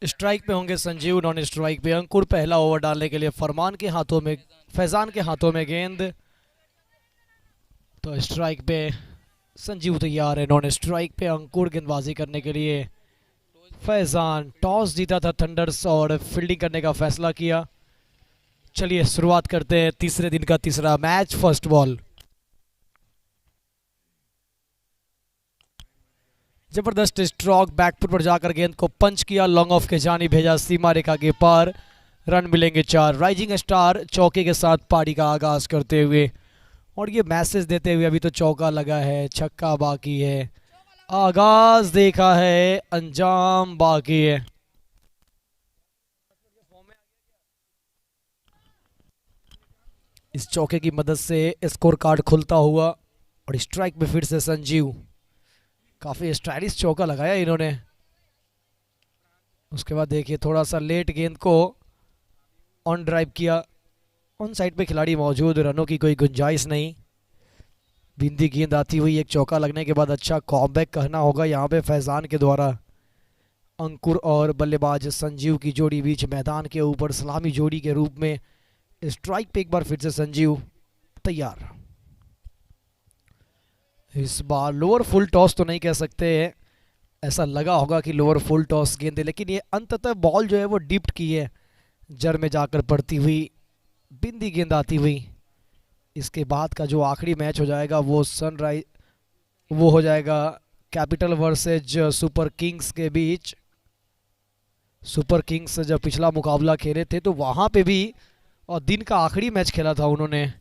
Strike पे होंगे Sanjeev, non strike पे अंकुर। पहला ओवर डालने के लिए फरमान के हाथों में, फैजान के हाथों में गेंद। तो स्ट्राइक पे संजीव तैयार है, नॉन स्ट्राइक पे अंकुर गेंदबाजी करने के लिए। फैजान टॉस जीता था थंडर्स और फील्डिंग करने का फैसला किया। चलिए शुरुआत करते हैं तीसरे दिन का तीसरा मैच। फर्स्ट बॉल, जबरदस्त स्ट्रोक, बैकफुट पर जाकर गेंद को पंच किया, लॉन्ग ऑफ के जानी भेजा, सीमा रेखा के पार। रन मिलेंगे 4। राइजिंग स्टार चौके के साथ पारी का आगाज करते हुए और ये मैसेज देते हुए अभी तो चौका लगा है, छक्का बाकी है। आगाज देखा है, अंजाम बाकी है। इस चौके की मदद से स्कोर कार्ड खुलता हुआ और स्ट्राइक में फिर से संजीव। काफी स्टाइलिश चौका लगाया इन्होंने। उसके बाद देखिए थोड़ा सा लेट गेंद को ऑन ड्राइव किया। ऑन साइड पे खिलाड़ी मौजूद, रनों की कोई गुंजाइश नहीं। बिंदी गेंद आती हुई एक चौका लगने के बाद अच्छा कॉमबैक कहना होगा यहाँ पे फैजान के द्वारा। अंकुर और बल्लेबाज संजीव की जोड़ी बीच मैदान के ऊपर सलामी जोड़ी के रूप में स्ट्राइक पे एक बार फिर से संजीव तैयार। इस बार लोअर फुल टॉस तो नहीं कह सकते, ऐसा लगा होगा कि लोअर फुल टॉस गेंद है, लेकिन ये अंततः बॉल जो है वो डिप्ट की है, जड़ में जाकर पड़ती हुई बिंदी गेंद आती हुई। इसके बाद का जो आखिरी मैच हो जाएगा वो सनराइज, वो हो जाएगा कैपिटल वर्सेज सुपर किंग्स के बीच। सुपर किंग्स जब पिछला मुकाबला खेले थे तो वहाँ पे भी और दिन का आखिरी मैच खेला था उन्होंने,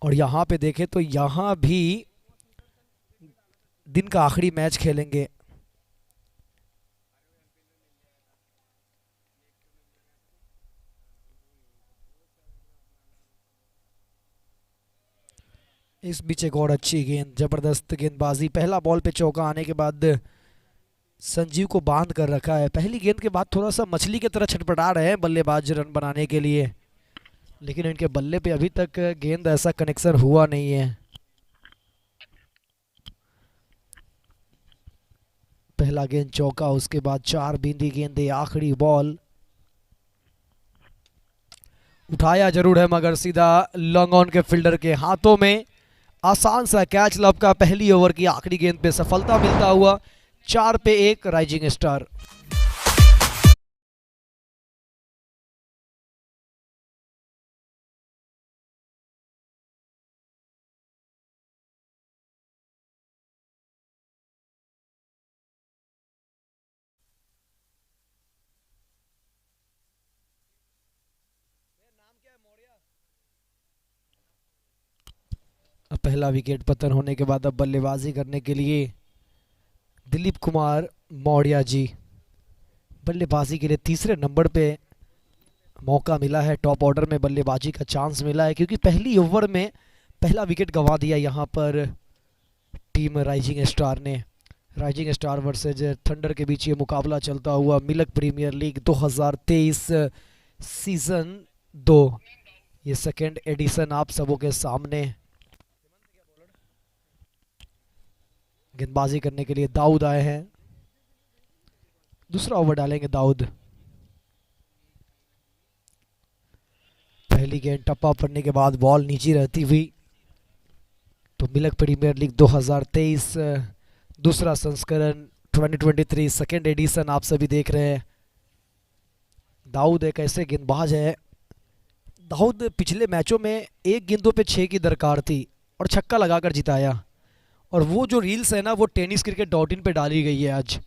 और यहाँ पे देखें तो यहाँ भी दिन का आखिरी मैच खेलेंगे। इस बीच एक और अच्छी गेंद, जबरदस्त गेंदबाजी। पहला बॉल पे चौका आने के बाद संजीव को बांध कर रखा है। पहली गेंद के बाद थोड़ा सा मछली की तरह छटपटा रहे हैं बल्लेबाज रन बनाने के लिए, लेकिन इनके बल्ले पे अभी तक गेंद ऐसा कनेक्शन हुआ नहीं है। पहला गेंद चौका, उसके बाद 4 बिंदी गेंदे। आखिरी बॉल उठाया जरूर है मगर सीधा लॉन्ग ऑन के फील्डर के हाथों में। आसान सा कैच लब का पहली ओवर की आखिरी गेंद पे सफलता मिलता हुआ। 4 पे 1 राइजिंग स्टार। अब पहला विकेट पतन होने के बाद अब बल्लेबाजी करने के लिए दिलीप कुमार मौर्य जी। बल्लेबाजी के लिए तीसरे नंबर पे मौका मिला है, टॉप ऑर्डर में बल्लेबाजी का चांस मिला है, क्योंकि पहली ओवर में पहला विकेट गंवा दिया यहाँ पर टीम राइजिंग स्टार ने। राइजिंग स्टार वर्सेज थंडर के बीच ये मुकाबला चलता हुआ मिल्क प्रीमियर लीग 2023 सीजन 2, ये सेकेंड एडिशन आप सबों के सामने। गेंदबाजी करने के लिए दाऊद आए हैं, दूसरा ओवर डालेंगे दाऊद। पहली गेंद टप्पा पड़ने के बाद बॉल नीचे रहती हुई। तो मिल्क प्रीमियर लीग 2023 दूसरा संस्करण 2023 सेकेंड एडिशन आप सभी देख रहे हैं। दाऊद एक ऐसे गेंदबाज है, दाऊद पिछले मैचों में एक गेंदों पे 6 की दरकार थी और छक्का लगाकर जिताया। और वो जो रील्स है ना वो tenniscricket.in पे डाली गई है आज।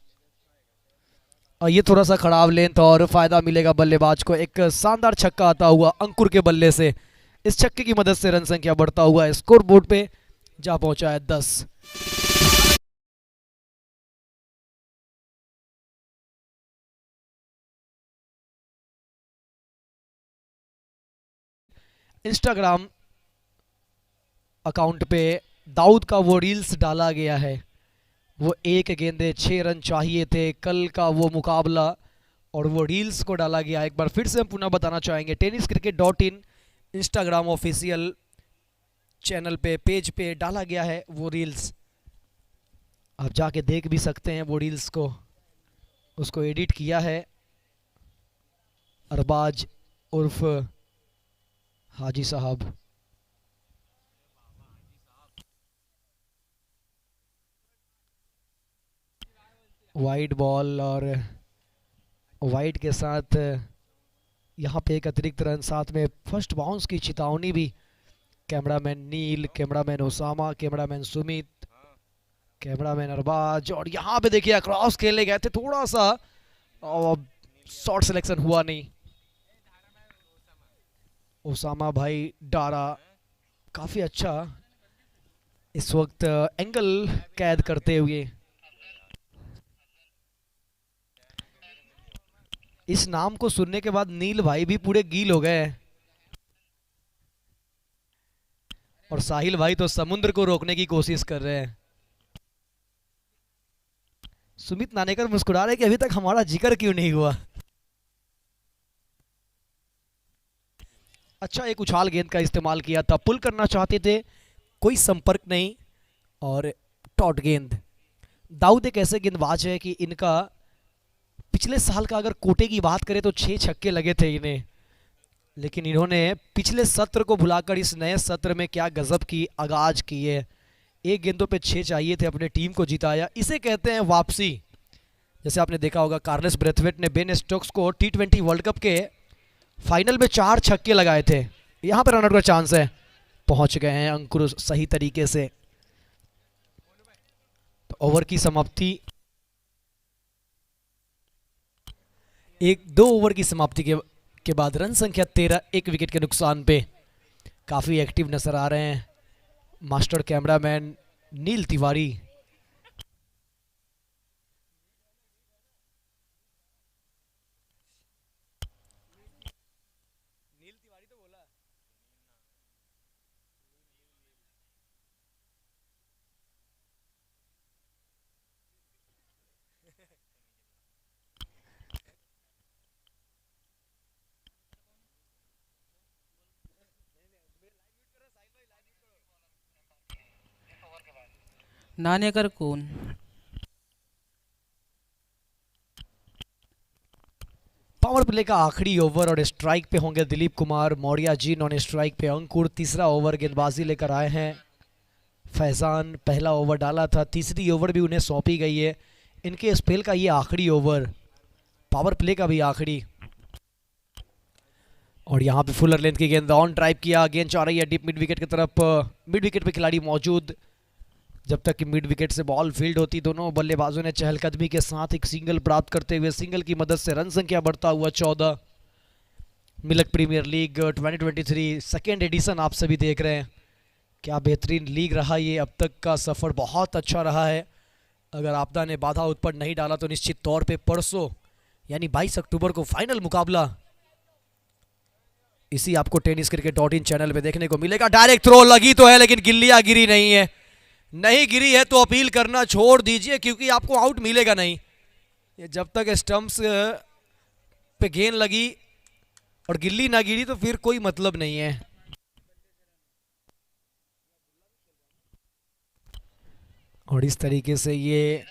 और ये थोड़ा सा खराब लेंथ और फायदा मिलेगा बल्लेबाज को। एक शानदार छक्का आता हुआ अंकुर के बल्ले से। इस छक्के की मदद से रन संख्या बढ़ता हुआ स्कोर बोर्ड पे जा पहुंचा है 10। इंस्टाग्राम अकाउंट पे दाऊद का वो रील्स डाला गया है। वो एक गेंदे 6 रन चाहिए थे कल का वो मुकाबला, और वो रील्स को डाला गया। एक बार फिर से हम पुनः बताना चाहेंगे, tenniscricket.in इंस्टाग्राम ऑफिशियल चैनल पे पेज पे डाला गया है वो रील्स। आप जाके देख भी सकते हैं वो रील्स को, उसको एडिट किया है अरबाज उर्फ हाजी साहब। वाइड बॉल और वाइड के साथ यहाँ पे एक अतिरिक्त रन, साथ में फर्स्ट बाउंस की चेतावनी भी। Cameraman Neel, cameraman Osama, cameraman Sumit, cameraman Arbaz, और यहाँ पे देखिए क्रॉस खेलने गए थे थोड़ा सा, और शॉट सिलेक्शन हुआ नहीं। ओसामा भाई डारा काफी अच्छा इस वक्त एंगल कैद करते हुए। इस नाम को सुनने के बाद नील भाई भी पूरे गील हो गए हैं, और साहिल भाई तो समुद्र को रोकने की कोशिश कर रहे हैं। सुमित नानेकर मुस्कुरा रहे कि अभी तक हमारा जिक्र क्यों नहीं हुआ। अच्छा एक उछाल गेंद का इस्तेमाल किया था, पुल करना चाहते थे, कोई संपर्क नहीं, और टॉट गेंद। दाऊद एक ऐसे गेंदबाज है कि इनका पिछले साल का अगर कोटे की बात करें तो 6 छक्के लगे थे इन्हें, लेकिन इन्होंने पिछले सत्र को भुलाकर इस नए सत्र में क्या गजब की आगाज की है। एक गेंदों पे 6 चाहिए थे, अपने टीम को जिताया, इसे कहते हैं वापसी। जैसे आपने देखा होगा कार्लेस ब्रेथवेट ने बेन स्टोक्स को T20 वर्ल्ड कप के फाइनल में 4 छक्के लगाए थे। यहाँ पे रनआउट का चांस है, पहुंच गए हैं अंकुर सही तरीके से। तो ओवर की समाप्ति, 2 ओवर की समाप्ति के बाद रन संख्या 13, 1 विकेट के नुकसान पे। काफी एक्टिव नजर आ रहे हैं मास्टर कैमरामैन नील तिवारी। नानेकर कौन? पावर प्ले का आखिरी ओवर, और स्ट्राइक पे होंगे दिलीप कुमार मौर्य जी, नॉन स्ट्राइक पे अंकुर। तीसरा ओवर गेंदबाजी लेकर आए हैं फैजान। पहला ओवर डाला था, तीसरी ओवर भी उन्हें सौंपी गई है। इनके स्पेल का ये आखिरी ओवर, पावर प्ले का भी आखिरी। और यहाँ पे फुलर लेंथ की गेंद ऑन ड्राइव किया, गेंद जा रही है डीप मिड विकेट की तरफ। मिड विकेट पे खिलाड़ी मौजूद, जब तक कि मिड विकेट से बॉल फील्ड होती, दोनों बल्लेबाजों ने चहलकदमी के साथ एक सिंगल प्राप्त करते हुए, सिंगल की मदद से रन संख्या बढ़ता हुआ 14। Milk premier league 2023 second edition आप सभी देख रहे हैं। क्या बेहतरीन लीग रहा ये, अब तक का सफ़र बहुत अच्छा रहा है। अगर आपदा ने बाधा उत्पन्न नहीं डाला तो निश्चित तौर पे परसों यानी 22 अक्टूबर को फाइनल मुकाबला इसी आपको टेनिस क्रिकेट .in चैनल पे देखने को मिलेगा। डायरेक्ट थ्रो लगी तो है, लेकिन गिल्लियां गिरी नहीं है। नहीं गिरी है तो अपील करना छोड़ दीजिए, क्योंकि आपको आउट मिलेगा नहीं। ये जब तक स्टंप्स पे गेंद लगी और गिल्ली ना गिरी तो फिर कोई मतलब नहीं है। और इस तरीके से ये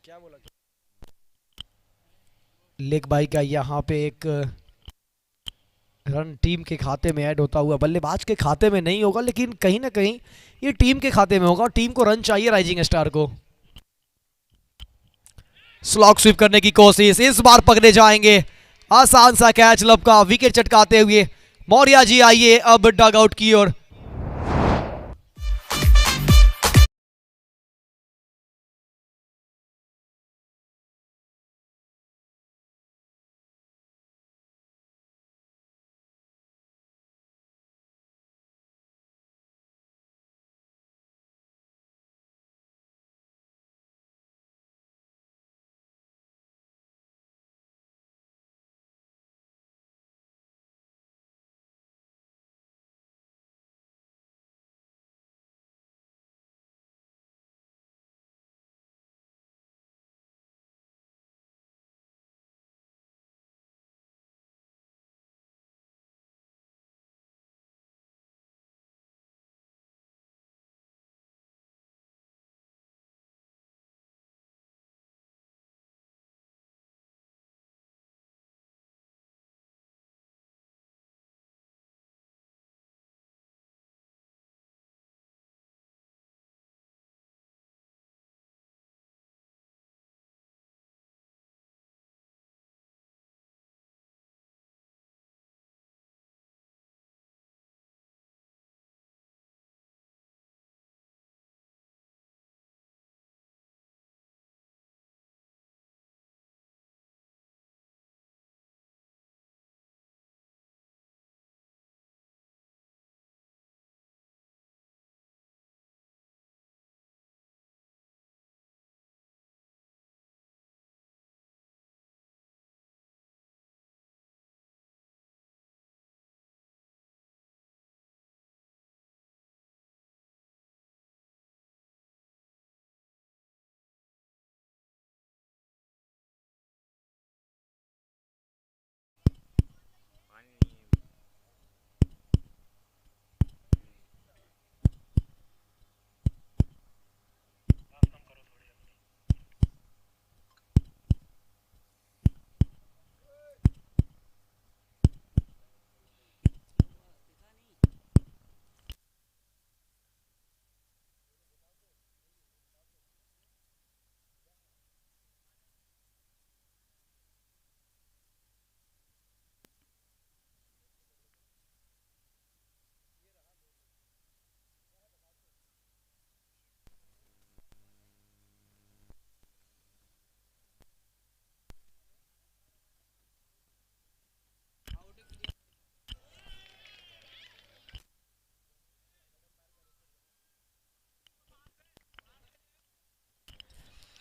क्या बोला, लेग बाई का यहाँ पे एक रन टीम के खाते में ऐड होता हुआ, बल्लेबाज के खाते में नहीं होगा, लेकिन कहीं ना कहीं ये टीम के खाते में होगा। टीम को रन चाहिए राइजिंग स्टार को। स्लॉग स्वीप करने की कोशिश, इस बार पकड़े जाएंगे। आसान सा कैच लब का, विकेट चटकाते हुए मौर्य जी आइए अब डग आउट की ओर।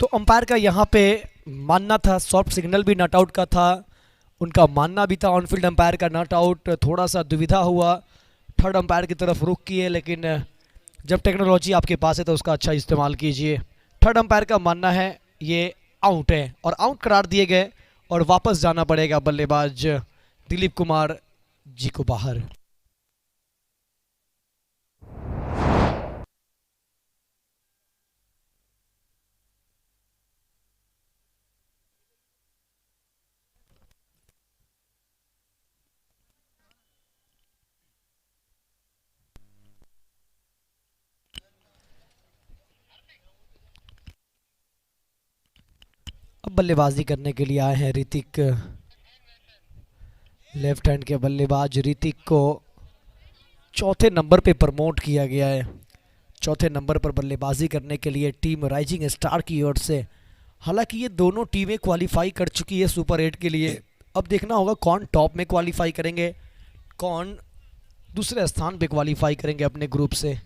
तो अंपायर का यहाँ पे मानना था, सॉफ्ट सिग्नल भी नॉट आउट का था, उनका मानना भी था ऑन फील्ड अंपायर का नॉट आउट। थोड़ा सा दुविधा हुआ, थर्ड अंपायर की तरफ रुख किए, लेकिन जब टेक्नोलॉजी आपके पास है तो उसका अच्छा इस्तेमाल कीजिए। थर्ड अंपायर का मानना है ये आउट है और आउट करार दिए गए और वापस जाना पड़ेगा बल्लेबाज दिलीप कुमार जी को बाहर। अब बल्लेबाजी करने के लिए आए हैं ऋतिक, लेफ्ट हैंड के बल्लेबाज ऋतिक को चौथे नंबर पे प्रमोट किया गया है। चौथे नंबर पर बल्लेबाजी करने के लिए टीम राइजिंग स्टार की ओर से। हालांकि ये दोनों टीमें क्वालिफाई कर चुकी है सुपर 8 के लिए। अब देखना होगा कौन टॉप में क्वालिफाई करेंगे, कौन दूसरे स्थान पे क्वालिफाई करेंगे अपने ग्रुप से।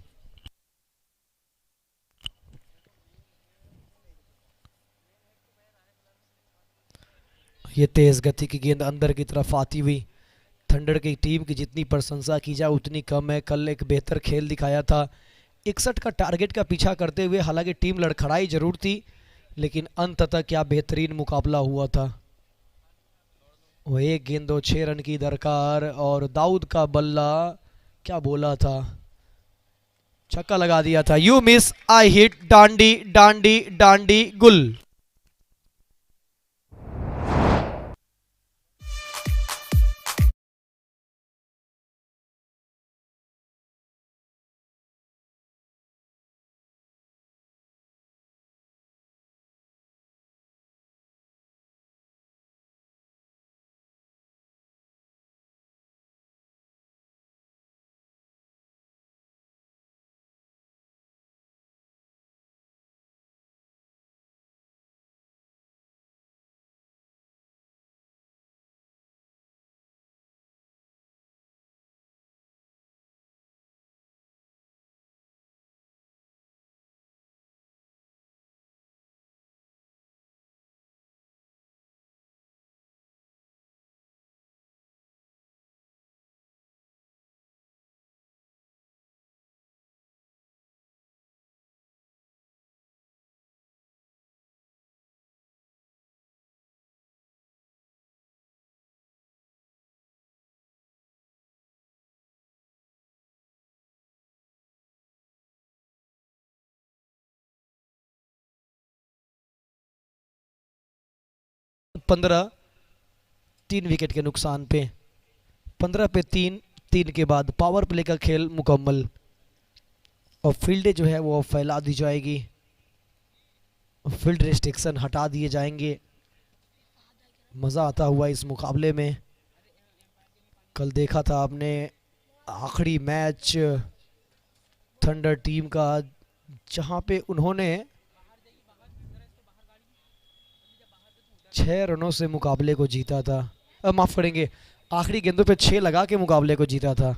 ये तेज गति की गेंद अंदर की तरफ आती हुई, थंडर की टीम की जितनी प्रशंसा की जाए उतनी कम है। कल एक बेहतर खेल दिखाया था, 61 का टारगेट का पीछा करते हुए। हालांकि टीम लड़खड़ाई जरूर थी, लेकिन अंततः क्या बेहतरीन मुकाबला हुआ था। वो एक गेंद दो 6 रन की दरकार और दाऊद का बल्ला क्या बोला था, छक्का लगा दिया था। यू मिस आई हिट, डांडी डांडी डांडी गुल। पंद्रह, 3 विकेट के नुकसान पे, 15 पे 3, 3 के बाद पावर प्ले का खेल मुकम्मल और फील्डे जो है वो फैला दी जाएगी, फील्ड रिस्ट्रिक्शन हटा दिए जाएंगे। मज़ा आता हुआ इस मुकाबले में। कल देखा था आपने आखिरी मैच थंडर टीम का, जहां पे उन्होंने 6 रनों से मुकाबले को जीता था। माफ करेंगे, आखिरी गेंदों पे 6 लगा के मुकाबले को जीता था।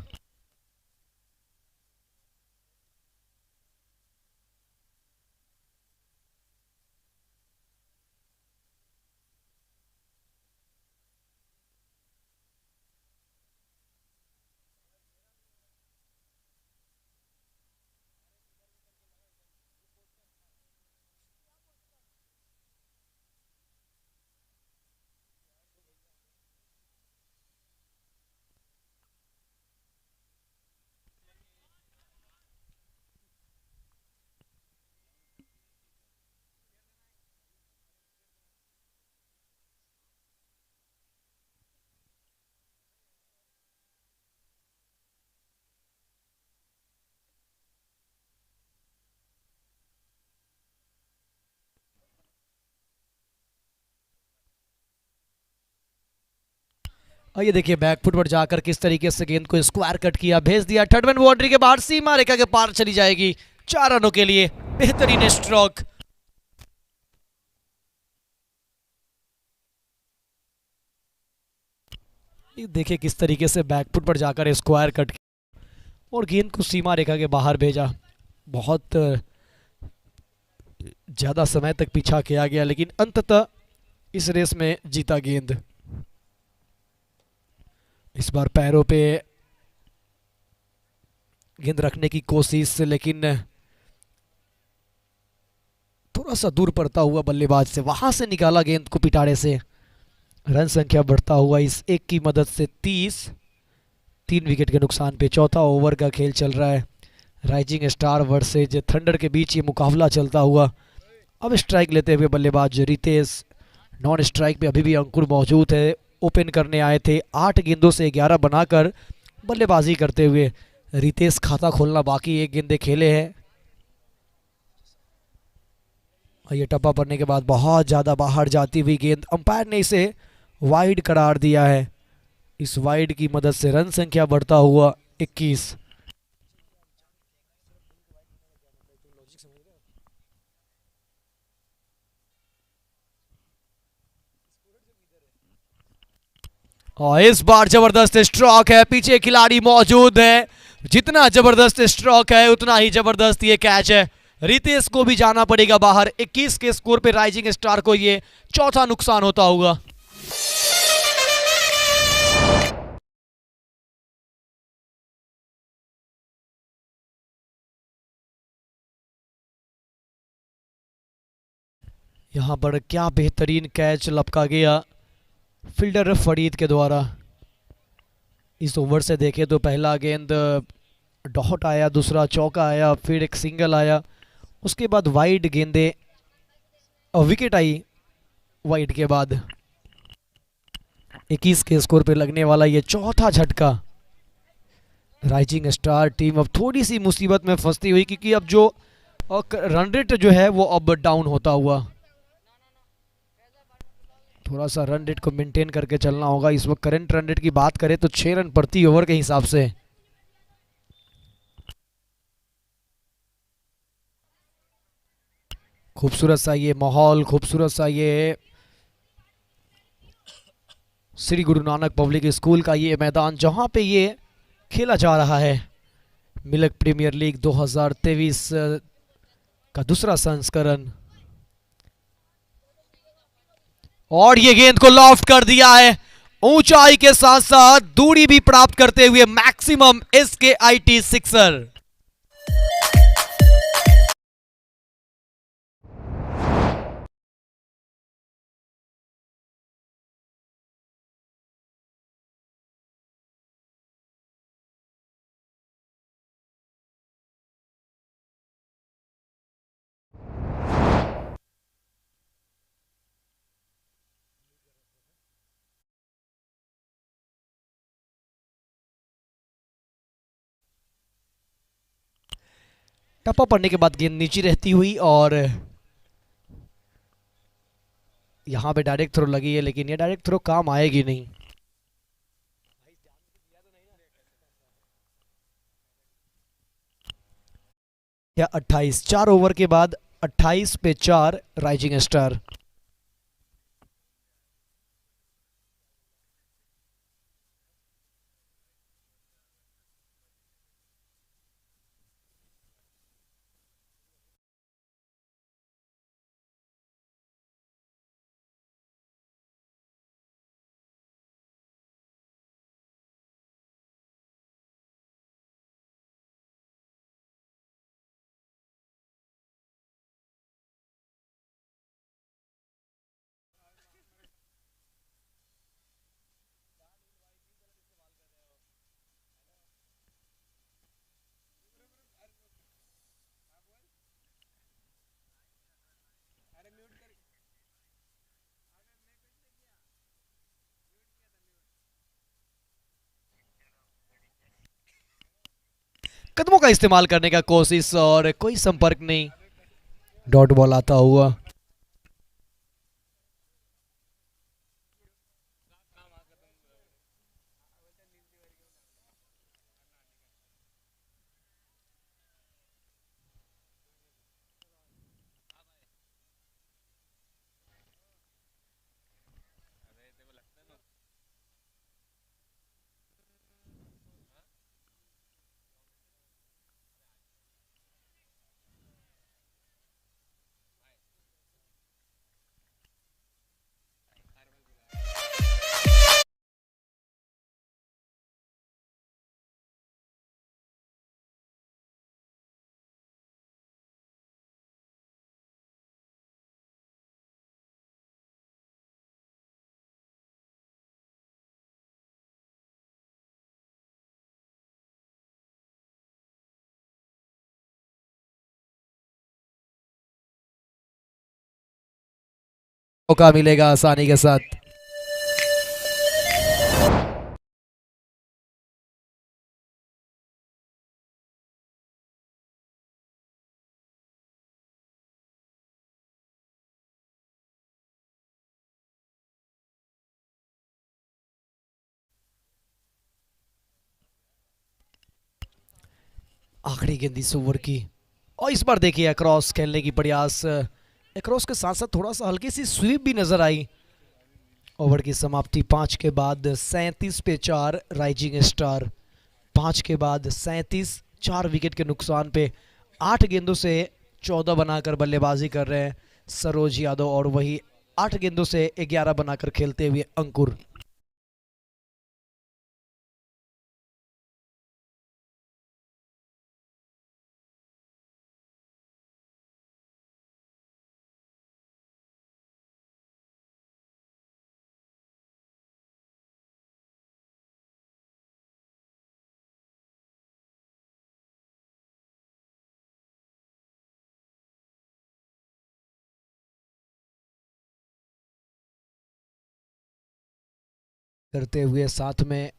और ये देखिए बैकफुट पर जाकर किस तरीके से गेंद को स्क्वायर कट किया, भेज दिया थर्ड मैन बाउंड्री के बाहर, सीमा रेखा के पार चली जाएगी। 4 रनों के लिए बेहतरीन स्ट्रोक। देखिए किस तरीके से बैकफुट पर जाकर स्क्वायर कट और गेंद को सीमा रेखा के बाहर भेजा। बहुत ज्यादा समय तक पीछा किया गया लेकिन अंततः इस रेस में जीता गेंद। इस बार पैरों पे गेंद रखने की कोशिश, लेकिन थोड़ा सा दूर पड़ता हुआ बल्लेबाज से, वहां से निकाला गेंद को पिटारे से। रन संख्या बढ़ता हुआ इस एक की मदद से 30, 3 विकेट के नुकसान पे। चौथा ओवर का खेल चल रहा है। राइजिंग स्टार वर्सेज थंडर के बीच ये मुकाबला चलता हुआ। अब स्ट्राइक लेते हुए बल्लेबाज रितेश, नॉन स्ट्राइक पे अभी भी अंकुर मौजूद है। ओपन करने आए थे, 8 गेंदों से 11 बनाकर बल्लेबाजी करते हुए रितेश खाता खोलना बाकी, 1 गेंदे खेले हैं। और ये टप्पा पड़ने के बाद बहुत ज़्यादा बाहर जाती हुई गेंद, अंपायर ने इसे वाइड करार दिया है। इस वाइड की मदद से रन संख्या बढ़ता हुआ 21। और इस बार जबरदस्त स्ट्रोक है, पीछे खिलाड़ी मौजूद है। जितना जबरदस्त स्ट्रोक है उतना ही जबरदस्त ये कैच है। रितेश को भी जाना पड़ेगा बाहर। 21 के स्कोर पे राइजिंग स्टार को ये चौथा नुकसान होता होगा। यहां पर क्या बेहतरीन कैच लपका गया फील्डर फरीद के द्वारा। इस ओवर से देखें तो पहला गेंद डॉट आया, दूसरा चौका आया, फिर एक सिंगल आया, उसके बाद वाइड गेंदे और विकेट आई वाइड के बाद। 21 के स्कोर पे लगने वाला ये चौथा झटका। राइजिंग स्टार टीम अब थोड़ी सी मुसीबत में फंसती हुई, क्योंकि अब जो रन रेट जो है वो अब डाउन होता हुआ। थोड़ा सा रन रेट को मेंटेन करके चलना होगा। इस वक्त करंट रन रेट की बात करें तो 6 रन प्रति ओवर के हिसाब से। खूबसूरत सा ये माहौल, खूबसूरत सा ये श्री गुरु नानक पब्लिक स्कूल का ये मैदान जहां पे ये खेला जा रहा है। मिल्क प्रीमियर लीग 2023 का दूसरा संस्करण। और ये गेंद को लॉफ्ट कर दिया है, ऊंचाई के साथ साथ दूरी भी प्राप्त करते हुए मैक्सिमम SKIT सिक्सर। टप्पा पड़ने के बाद गेंद नीचे रहती हुई और यहां पे डायरेक्ट थ्रो लगी है, लेकिन ये डायरेक्ट थ्रो काम आएगी नहीं। या 28, 4 ओवर के बाद 28 पे 4 राइजिंग स्टार। कदमों का इस्तेमाल करने का कोशिश और कोई संपर्क नहीं। डॉट बॉल आता हुआ। मौका मिलेगा आसानी के साथ। आखिरी गेंद इस ओवर की, और इस बार देखिए अक्रॉस खेलने की प्रयास, अक्रॉस के साथ साथ थोड़ा सा हल्की सी स्वीप भी नजर आई। ओवर की समाप्ति 5 के बाद 37 पे 4 राइजिंग स्टार। 5 के बाद 37, 4 विकेट के नुकसान पे 8 गेंदों से 14 बनाकर बल्लेबाजी कर रहे हैं सरोज यादव, और वही 8 गेंदों से 11 बनाकर खेलते हुए अंकुर। करते हुए साथ में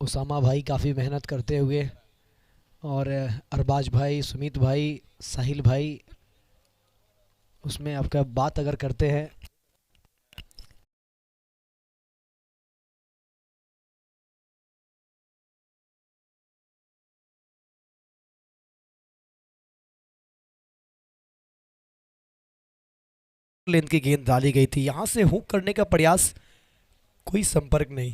उसामा भाई काफ़ी मेहनत करते हुए, और अरबाज भाई, सुमित भाई, साहिल भाई, उसमें आपका बात अगर करते हैं लेंथ की गेंद डाली गई थी, यहां से हुक करने का प्रयास, कोई संपर्क नहीं।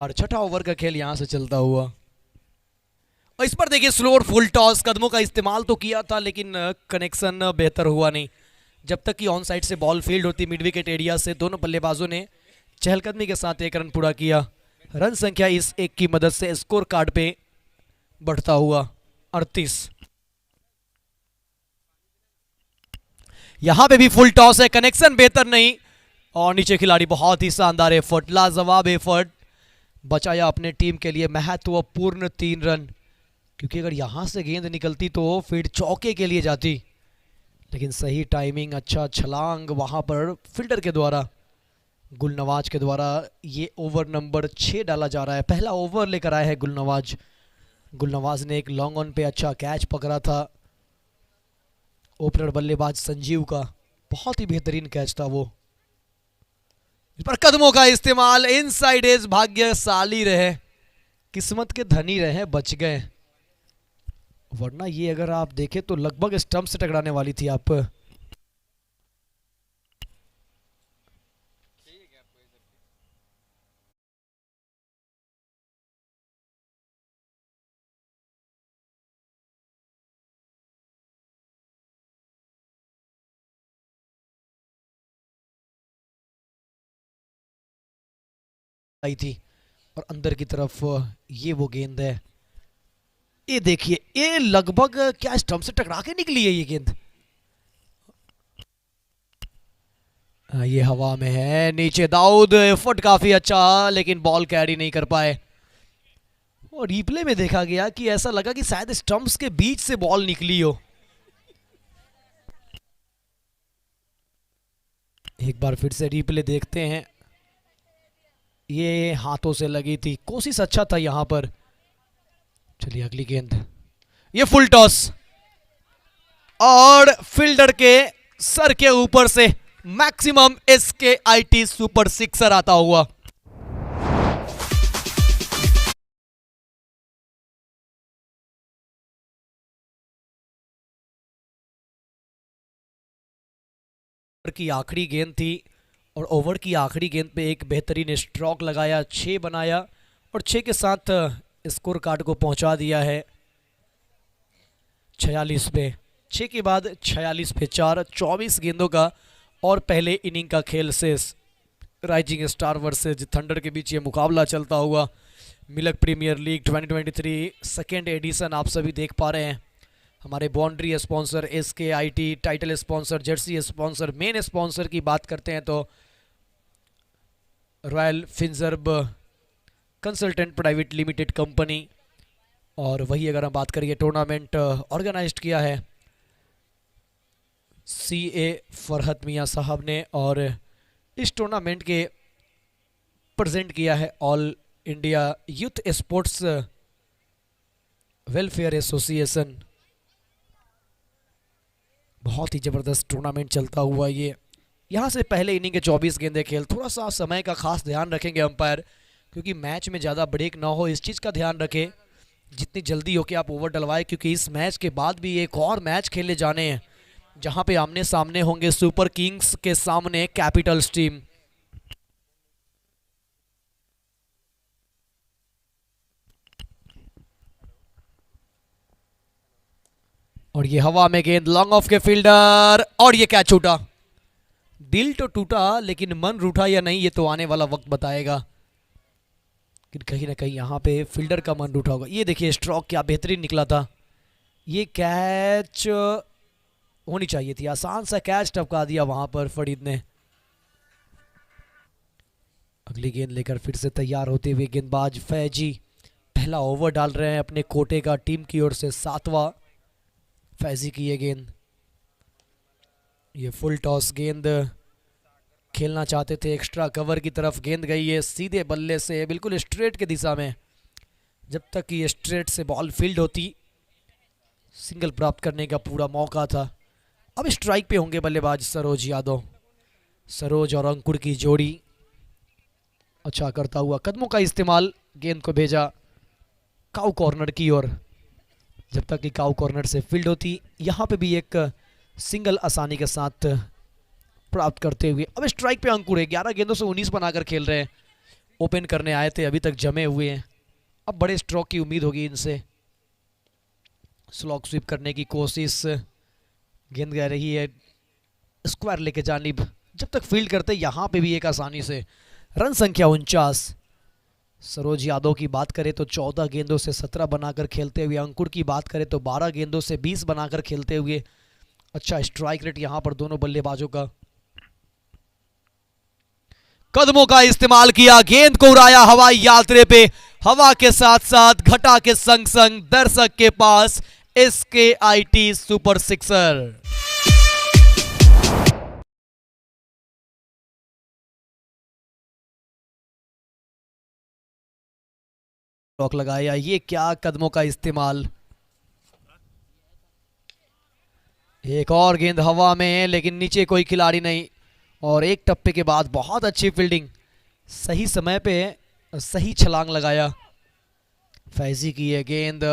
और छठा ओवर का खेल यहां से चलता हुआ, और इस पर देखिए स्लो और फुल टॉस, कदमों का इस्तेमाल तो किया था लेकिन कनेक्शन बेहतर हुआ नहीं। जब तक कि ऑन साइड से बॉल फील्ड होती मिड विकेट एरिया से, दोनों बल्लेबाजों ने चहलकदमी के साथ 1 रन पूरा किया। रन संख्या इस एक की मदद से स्कोर कार्ड पे बढ़ता हुआ 38। यहां पे भी फुल टॉस है, कनेक्शन बेहतर नहीं, और नीचे खिलाड़ी बहुत ही शानदार एफर्ट, लाजवाब एफर्ट, बचाया अपने टीम के लिए महत्वपूर्ण 3 रन, क्योंकि अगर यहां से गेंद निकलती तो फिर चौके के लिए जाती, लेकिन सही टाइमिंग, अच्छा छलांग वहां पर फील्डर के द्वारा, गुलनवाज के द्वारा। ये ओवर नंबर 6 डाला जा रहा है, पहला ओवर लेकर आए हैं गुलनवाज। गुलनवाज ने एक लॉन्ग ऑन पे अच्छा कैच पकड़ा था ओपनर बल्लेबाज संजीव का, बहुत ही बेहतरीन कैच था वो। इस पर कदमों का इस्तेमाल, इनसाइड एज, भाग्यशाली रहे, किस्मत के धनी रहे, बच गए, वरना ये अगर आप देखें तो लगभग स्टंप से टकराने वाली थी आप। आई थी और अंदर की तरफ ये वो गेंद है, ये देखिए, ये लगभग क्या स्टंप से टकरा के निकली है ये गेंद। ये हवा में है, नीचे दाऊद, एफर्ट काफी अच्छा, लेकिन बॉल कैरी नहीं कर पाए, और रिप्ले में देखा गया कि ऐसा लगा कि शायद स्टंप्स के बीच से बॉल निकली हो। एक बार फिर से रिप्ले देखते हैं, ये हाथों से लगी थी, कोशिश अच्छा था यहां पर। चलिए अगली गेंद, ये फुल टॉस, और फील्डर के सर के ऊपर से मैक्सिमम SKIT सुपर सिक्सर आता हुआ। की आखिरी गेंद थी, और ओवर की आखिरी गेंद पे एक बेहतरीन स्ट्रोक लगाया, 6 बनाया, और 6 के साथ स्कोर कार्ड को पहुंचा दिया है 46 पे। 6 के बाद 46 पे 4, 24 गेंदों का और पहले इनिंग का खेल शेष। राइजिंग स्टार वर्सेज थंडर के बीच ये मुकाबला चलता हुआ। Milk premier league 2023 second edition आप सभी देख पा रहे हैं। हमारे boundary sponsor SKIT, title sponsor, jersey sponsor, main sponsor की बात करते हैं तो रॉयल फिनजर्ब कंसल्टेंट प्राइवेट लिमिटेड कंपनी। और वही अगर हम बात करिए टूर्नामेंट ऑर्गेनाइज्ड किया है CA फरहत मियाँ साहब ने, और इस टूर्नामेंट के प्रेजेंट किया है all India youth sports welfare association. बहुत ही ज़बरदस्त टूर्नामेंट चलता हुआ ये। यहाँ से पहले इनिंग के 24 गेंदे खेल, थोड़ा सा समय का खास ध्यान रखेंगे अंपायर, क्योंकि मैच में ज़्यादा ब्रेक ना हो इस चीज़ का ध्यान रखें, जितनी जल्दी हो कि आप ओवर डलवाएं, क्योंकि इस मैच के बाद भी एक और मैच खेले जाने हैं जहाँ पे आमने सामने होंगे सुपर किंग्स के सामने कैपिटल्स टीम। और ये हवा में गेंद, लॉन्ग ऑफ के फील्डर, और ये कैच छूटा। दिल तो टूटा लेकिन मन रूठा या नहीं, ये तो आने वाला वक्त बताएगा कि कहीं ना कहीं यहाँ पे फील्डर का मन रूठा होगा। ये देखिए स्ट्रोक क्या बेहतरीन निकला था, ये कैच होनी चाहिए थी, आसान सा कैच टपका दिया वहां पर फरीद ने। अगली गेंद लेकर फिर से तैयार होते हुए गेंदबाज फैजी पहला ओवर डाल रहे हैं अपने कोटे का, टीम की ओर से 7वां फैजी की ये गेंद। ये फुल टॉस गेंद खेलना चाहते थे, एक्स्ट्रा कवर की तरफ गेंद गई है सीधे बल्ले से बिल्कुल स्ट्रेट के दिशा में। जब तक ये स्ट्रेट से बॉल फील्ड होती सिंगल प्राप्त करने का पूरा मौका था। अब स्ट्राइक पे होंगे बल्लेबाज सरोज यादव। सरोज और अंकुर की जोड़ी अच्छा करता हुआ कदमों का इस्तेमाल, गेंद को भेजा काउ कॉर्नर की ओर। जब तक कि काउ कॉर्नर से फील्ड होती, यहाँ पे भी एक सिंगल आसानी के साथ प्राप्त करते हुए। अब स्ट्राइक पे अंकुर है, 11 गेंदों से 19 बनाकर खेल रहे हैं। ओपन करने आए थे, अभी तक जमे हुए हैं, अब बड़े स्ट्रोक की उम्मीद होगी इनसे। स्लॉग स्वीप करने की कोशिश, गेंद गह रही है स्क्वायर लेके जानिब। जब तक फील्ड करते यहाँ पे भी एक आसानी से रन संख्या 49। सरोज यादव की बात करें तो 14 गेंदों से 17 बनाकर खेलते हुए, अंकुर की बात करें तो 12 गेंदों से 20 बनाकर खेलते हुए। अच्छा स्ट्राइक रेट यहां पर दोनों बल्लेबाजों का। कदमों का इस्तेमाल किया, गेंद को उड़ाया हवाई यात्रे पे, हवा के साथ साथ घटा के संग संग दर्शक के पास SKIT सुपर सिक्सर। लॉक लगाया, ये क्या कदमों का इस्तेमाल। एक और गेंद हवा में है लेकिन नीचे कोई खिलाड़ी नहीं, और एक टप्पे के बाद बहुत अच्छी फील्डिंग, सही समय पे सही छलांग लगाया फैजी की ये गेंद।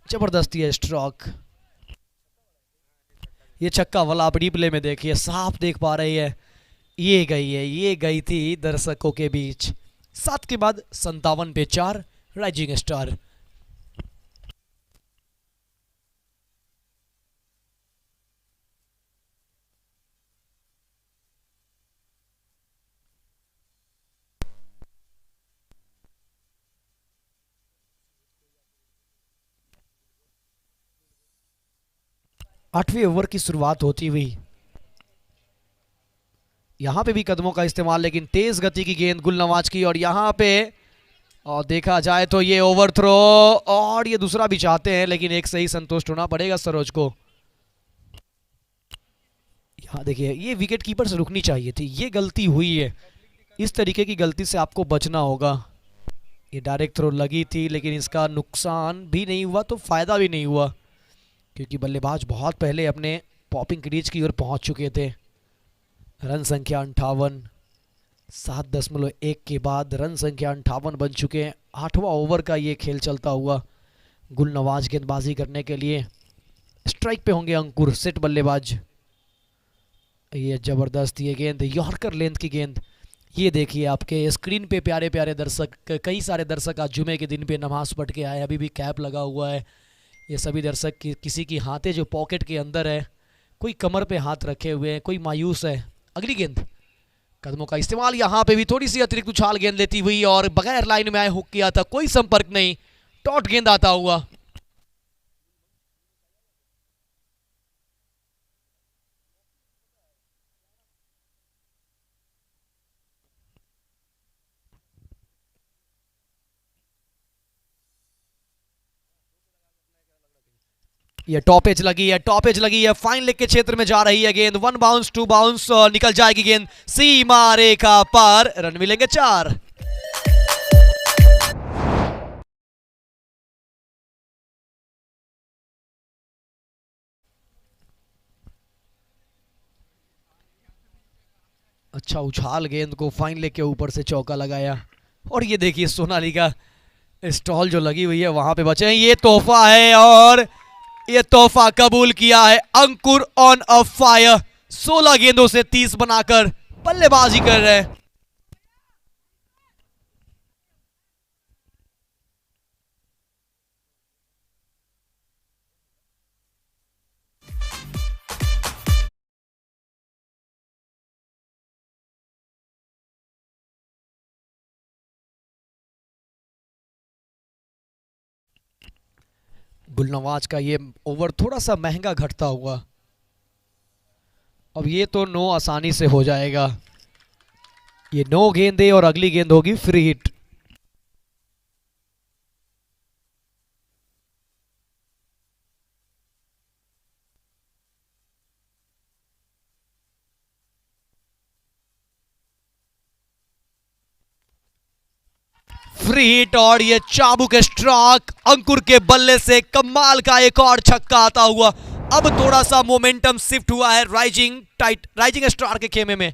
जबरदस्ती है स्ट्रोक, ये छक्का वाला आप रिप्ले में देखिए, साफ देख पा रही है, ये गई है, ये गई थी दर्शकों के बीच। 7 के बाद 57 पे 4 राइजिंग स्टार। आठवें ओवर की शुरुआत होती हुई, यहां पे भी कदमों का इस्तेमाल, लेकिन तेज गति की गेंद गुलनवाज की, और यहां पे और देखा जाए तो ये ओवर थ्रो, और ये दूसरा भी चाहते हैं लेकिन एक सही संतुष्ट होना पड़ेगा सरोज को। यहां देखिए ये विकेट कीपर से रुकनी चाहिए थी, ये गलती हुई है, इस तरीके की गलती से आपको बचना होगा। ये डायरेक्ट थ्रो लगी थी लेकिन इसका नुकसान भी नहीं हुआ तो फायदा भी नहीं हुआ, क्योंकि बल्लेबाज बहुत पहले अपने पॉपिंग क्रीज की ओर पहुंच चुके थे। रन संख्या 58, 7.1 के बाद रन संख्या 58 बन चुके हैं। 8वां ओवर का ये खेल चलता हुआ, गुलनवाज गेंदबाजी करने के लिए, स्ट्राइक पे होंगे अंकुर, सेट बल्लेबाज। ये जबरदस्त ये गेंद, यॉर्कर लेंथ की गेंद। ये देखिए आपके स्क्रीन पे प्यारे प्यारे दर्शक, कई सारे दर्शक आज जुमे के दिन पे नमाज पढ़ के आए, अभी भी कैप लगा हुआ है। ये सभी दर्शक किसी की हाथें जो पॉकेट के अंदर है, कोई कमर पे हाथ रखे हुए हैं, कोई मायूस है। अगली गेंद, कदमों का इस्तेमाल, यहाँ पे भी थोड़ी सी अतिरिक्त उछाल गेंद लेती हुई और बगैर लाइन में आए हुक किया था, कोई संपर्क नहीं, टॉट गेंद आता हुआ। ये टॉप एज लगी है, टॉप एज लगी है, फाइन लेग के क्षेत्र में जा रही है गेंद। 1 बाउंस 2 बाउंस निकल जाएगी गेंद सीमा रेखा पार। रन मिलेंगे 4। अच्छा उछाल गेंद को फाइन लेग के ऊपर से चौका लगाया। और ये देखिए सोनाली का स्टॉल जो लगी हुई है वहां पे बचे हैं। ये तोहफा है और ये तोहफा कबूल किया है अंकुर ऑन अ फायर। 16 गेंदों से 30 बनाकर बल्लेबाजी कर रहे हैं। गुलनवाज का ये ओवर थोड़ा सा महंगा घटता हुआ। अब ये तो 9 आसानी से हो जाएगा। ये 9 गेंदे और अगली गेंद होगी फ्री हिट। फ्री हिट और ये चाबुक स्ट्रोक अंकुर के बल्ले से कमाल का एक और छक्का आता हुआ। अब थोड़ा सा मोमेंटम शिफ्ट हुआ है राइजिंग स्टार के खेमे में।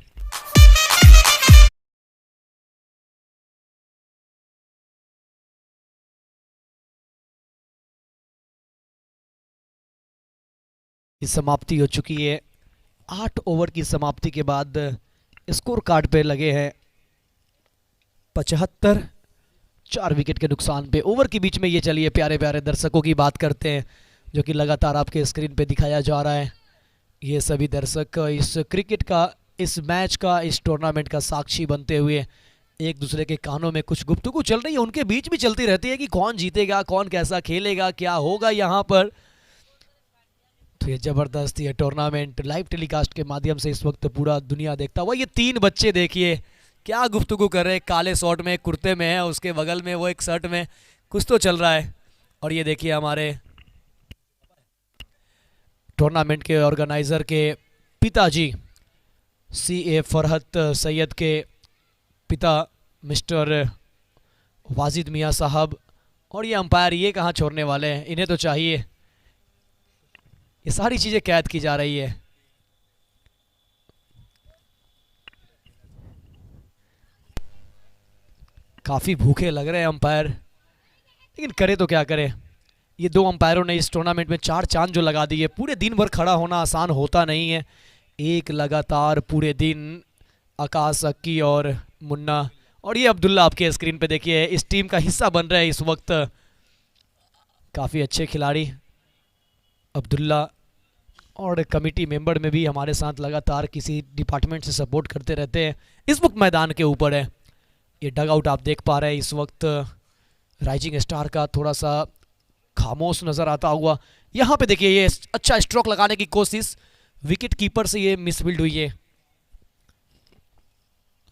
समाप्ति हो चुकी है। 8 ओवर की समाप्ति के बाद स्कोर कार्ड पे लगे हैं 75। 4 विकेट के नुकसान पे। ओवर के बीच में ये चलिए प्यारे प्यारे दर्शकों की बात करते हैं जो कि लगातार आपके स्क्रीन पे दिखाया जा रहा है। ये सभी दर्शक इस क्रिकेट का, इस मैच का, इस टूर्नामेंट का साक्षी बनते हुए एक दूसरे के कानों में कुछ गुफ्तगू चल रही है, उनके बीच भी चलती रहती है कि कौन जीतेगा, कौन कैसा खेलेगा, क्या होगा यहाँ पर। तो ये जबरदस्त ये टूर्नामेंट लाइव टेलीकास्ट के माध्यम से इस वक्त पूरा दुनिया देखता हुआ। ये 3 बच्चे देखिए क्या गुफ्तगू कर रहे हैं। काले शॉर्ट में, कुर्ते में है, उसके बगल में वो एक शर्ट में, कुछ तो चल रहा है। और ये देखिए हमारे टूर्नामेंट के ऑर्गेनाइजर के पिताजी CA फरहत सैयद के पिता मिस्टर वाजिद मियाँ साहब। और ये अंपायर ये कहाँ छोड़ने वाले हैं, इन्हें तो चाहिए। ये सारी चीज़ें कैद की जा रही है। काफ़ी भूखे लग रहे हैं अंपायर, लेकिन करे तो क्या करे। ये 2 अंपायरों ने इस टूर्नामेंट में 4 चांद जो लगा दी है। पूरे दिन भर खड़ा होना आसान होता नहीं है। एक लगातार पूरे दिन आकाश, अक्की और मुन्ना और ये अब्दुल्ला आपके स्क्रीन पे देखिए इस टीम का हिस्सा बन रहे हैं इस वक्त। काफ़ी अच्छे खिलाड़ी अब्दुल्ला और कमेटी मेंबर में भी हमारे साथ लगातार किसी डिपार्टमेंट से सपोर्ट करते रहते हैं। इस वक्त मैदान के ऊपर है। ये डग आउट आप देख पा रहे हैं इस वक्त राइजिंग स्टार का थोड़ा सा खामोश नज़र आता हुआ। यहाँ पे देखिए ये अच्छा स्ट्रोक लगाने की कोशिश, विकेट कीपर से ये मिसफील्ड हुई है।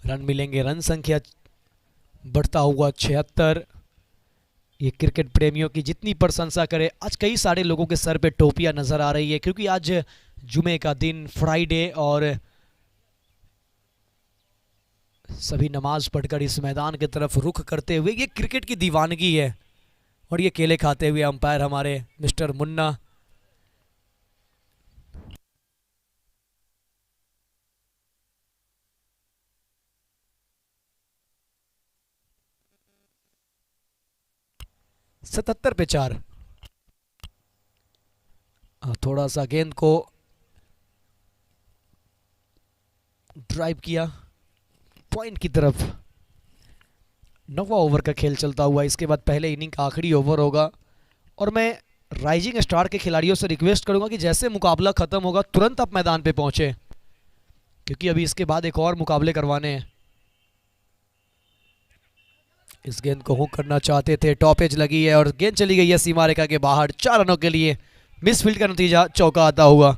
रन मिलेंगे, रन संख्या बढ़ता हुआ 76। ये क्रिकेट प्रेमियों की जितनी प्रशंसा करे, आज कई सारे लोगों के सर पे टोपियां नज़र आ रही है क्योंकि आज जुमे का दिन, फ्राइडे, और सभी नमाज पढ़कर इस मैदान की तरफ रुख करते हुए ये क्रिकेट की दीवानगी है। और ये केले खाते हुए अंपायर हमारे मिस्टर मुन्ना। सतहत्तर पे 4। थोड़ा सा गेंद को ड्राइव किया पॉइंट की तरफ। 9वां ओवर का खेल चलता हुआ, इसके बाद पहले इनिंग का आखिरी ओवर होगा। और मैं राइजिंग स्टार के खिलाड़ियों से रिक्वेस्ट करूंगा कि जैसे मुकाबला ख़त्म होगा तुरंत आप मैदान पे पहुंचे, क्योंकि अभी इसके बाद एक और मुकाबले करवाने हैं। इस गेंद को हुक करना चाहते थे, टॉप एज लगी है और गेंद चली गई है सीमा रेखा के बाहर। 4 रनों के लिए मिसफील्ड का नतीजा चौका आता हुआ।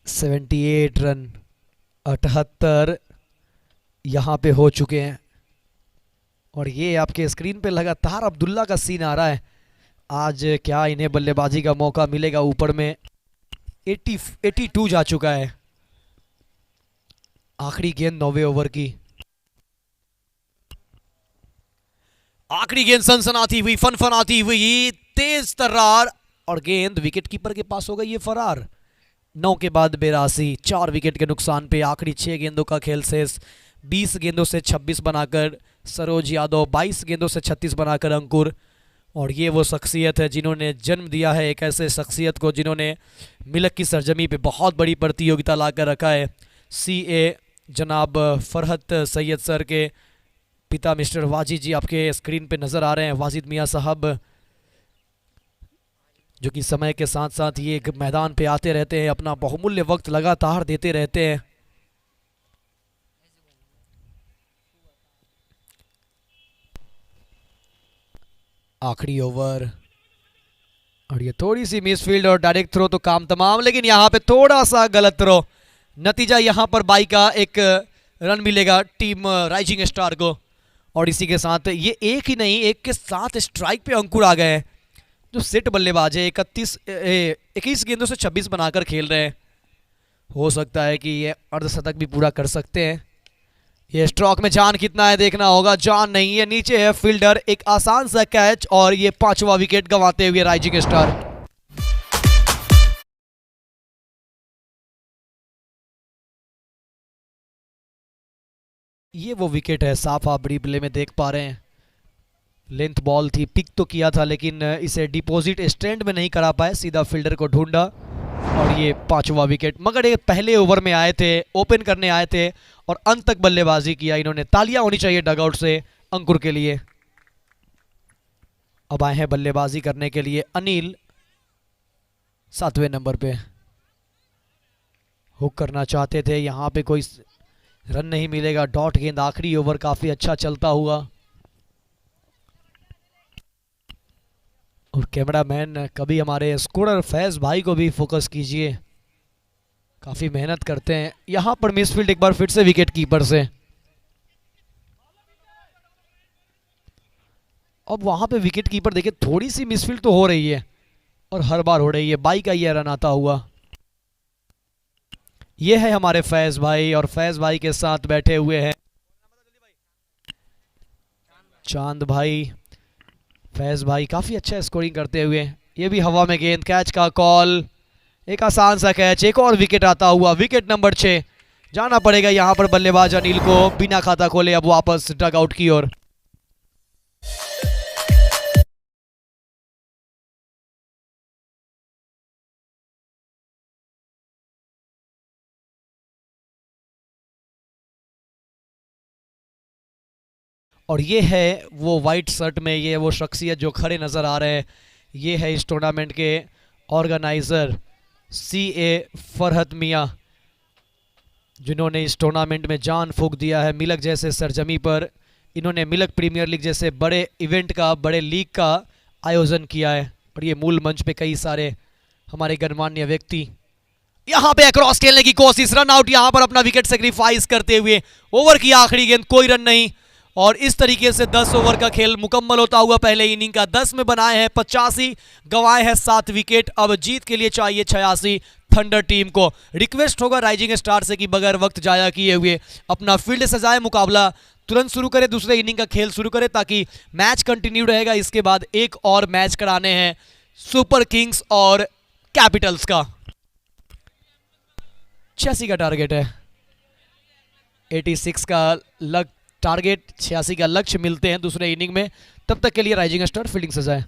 सेवेंटी 78 रन 78 यहाँ पे हो चुके हैं। और ये आपके स्क्रीन पे लगातार अब्दुल्ला का सीन आ रहा है। आज क्या इन्हें बल्लेबाजी का मौका मिलेगा? ऊपर में 82 जा चुका है। आखिरी गेंद 9वें ओवर की। आखिरी गेंद सनसनाती हुई, फनफनाती हुई, तेज तर्रार, और गेंद विकेट कीपर के पास हो गई ये फरार। 9 के बाद 82, 4 विकेट के नुकसान पे आखिरी 6 गेंदों का खेल शेष। 20 गेंदों से 26 बनाकर सरोज यादव, 22 गेंदों से 36 बनाकर अंकुर। और ये वो शख्सियत है जिन्होंने जन्म दिया है एक ऐसे शख्सियत को जिन्होंने मिलक की सरजमी पे बहुत बड़ी प्रतियोगिता लाकर रखा है। CA जनाब फरहत सैयद सर के पिता मिस्टर वाजिद जी आपके स्क्रीन पे नज़र आ रहे हैं। वाजिद मियाँ साहब जो कि समय के साथ साथ ये एक मैदान पे आते रहते हैं, अपना बहुमूल्य वक्त लगातार देते रहते हैं। आखिरी ओवर, और ये थोड़ी सी मिसफील्ड और डायरेक्ट थ्रो तो काम तमाम, लेकिन यहाँ पे थोड़ा सा गलत थ्रो। नतीजा यहाँ पर बाई का एक रन मिलेगा टीम राइजिंग स्टार को। और इसी के साथ ये एक ही नहीं, एक के साथ स्ट्राइक पे अंकुर आ गए हैं। जो सेट बल्लेबाज है 21 गेंदों से 26 बनाकर खेल रहे हैं। हो सकता है कि ये अर्धशतक भी पूरा कर सकते हैं। ये स्ट्रोक में जान कितना है देखना होगा। जान नहीं है, नीचे है फील्डर। एक आसान सा कैच और ये 5वां विकेट गंवाते हुए राइजिंग स्टार। ये वो विकेट है, साफ आप बड़ी प्ले में देख पा रहे हैं। लेंथ बॉल थी, पिक तो किया था, लेकिन इसे डिपॉजिट स्टैंड में नहीं करा पाए, सीधा फील्डर को ढूंढा और ये 5वां विकेट। मगर ये पहले ओवर में आए थे, ओपन करने आए थे और अंत तक बल्लेबाजी किया इन्होंने। तालियां होनी चाहिए डगआउट से अंकुर के लिए। अब आए हैं बल्लेबाजी करने के लिए अनिल 7वें नंबर पे। हुक करना चाहते थे, यहाँ पे कोई रन नहीं मिलेगा। डॉट गेंद, आखिरी ओवर काफी अच्छा चलता हुआ। और कैमरामैन कभी हमारे स्कोरर फैज भाई को भी फोकस कीजिए, काफी मेहनत करते हैं। यहां पर मिसफील्ड एक बार फिर से विकेट कीपर से। अब वहां पे विकेट कीपर देखिए, थोड़ी सी मिसफील्ड तो हो रही है और हर बार हो रही है। बाई का ये रन आता हुआ। ये है हमारे फैज भाई, और फैज भाई के साथ बैठे हुए हैं चांद भाई। फैज भाई काफी अच्छा स्कोरिंग करते हुए। ये भी हवा में गेंद, कैच का कॉल, एक आसान सा कैच, एक और विकेट आता हुआ। Wicket number 6। जाना पड़ेगा यहां पर बल्लेबाज अनिल को बिना खाता खोले अब वापस डग आउट की ओर। और ये है वो वाइट शर्ट में, ये वो शख्सियत जो खड़े नज़र आ रहे हैं। ये है इस टूर्नामेंट के ऑर्गेनाइज़र CA फरहत मियाँ, जिन्होंने इस टूर्नामेंट में जान फूंक दिया है। मिलक जैसे सरजमी पर इन्होंने मिलक प्रीमियर लीग जैसे बड़े इवेंट का, बड़े लीग का आयोजन किया है। और ये मूल मंच पे कई सारे हमारे गणमान्य व्यक्ति। यहाँ पे क्रॉस खेलने की कोशिश, रन आउट यहाँ पर अपना विकेट सेक्रीफाइस करते हुए। ओवर की आखिरी गेंद, कोई रन नहीं। और इस तरीके से 10 ओवर का खेल मुकम्मल होता हुआ पहले इनिंग का 10 में बनाए हैं 85, गंवाए हैं 7 विकेट। अब जीत के लिए चाहिए 86 थंडर टीम को। रिक्वेस्ट होगा राइजिंग स्टार से कि बगैर वक्त जाया किए हुए अपना फील्ड सजाए, मुकाबला तुरंत शुरू करे, दूसरे इनिंग का खेल शुरू करे, ताकि मैच कंटिन्यू रहेगा। इसके बाद एक और मैच कराने हैं सुपर किंग्स और कैपिटल्स का। 86 का टारगेट है, 86 का टारगेट, 86 का लक्ष्य मिलते हैं दूसरे इनिंग में। तब तक के लिए राइजिंग स्टार फील्डिंग सजाए।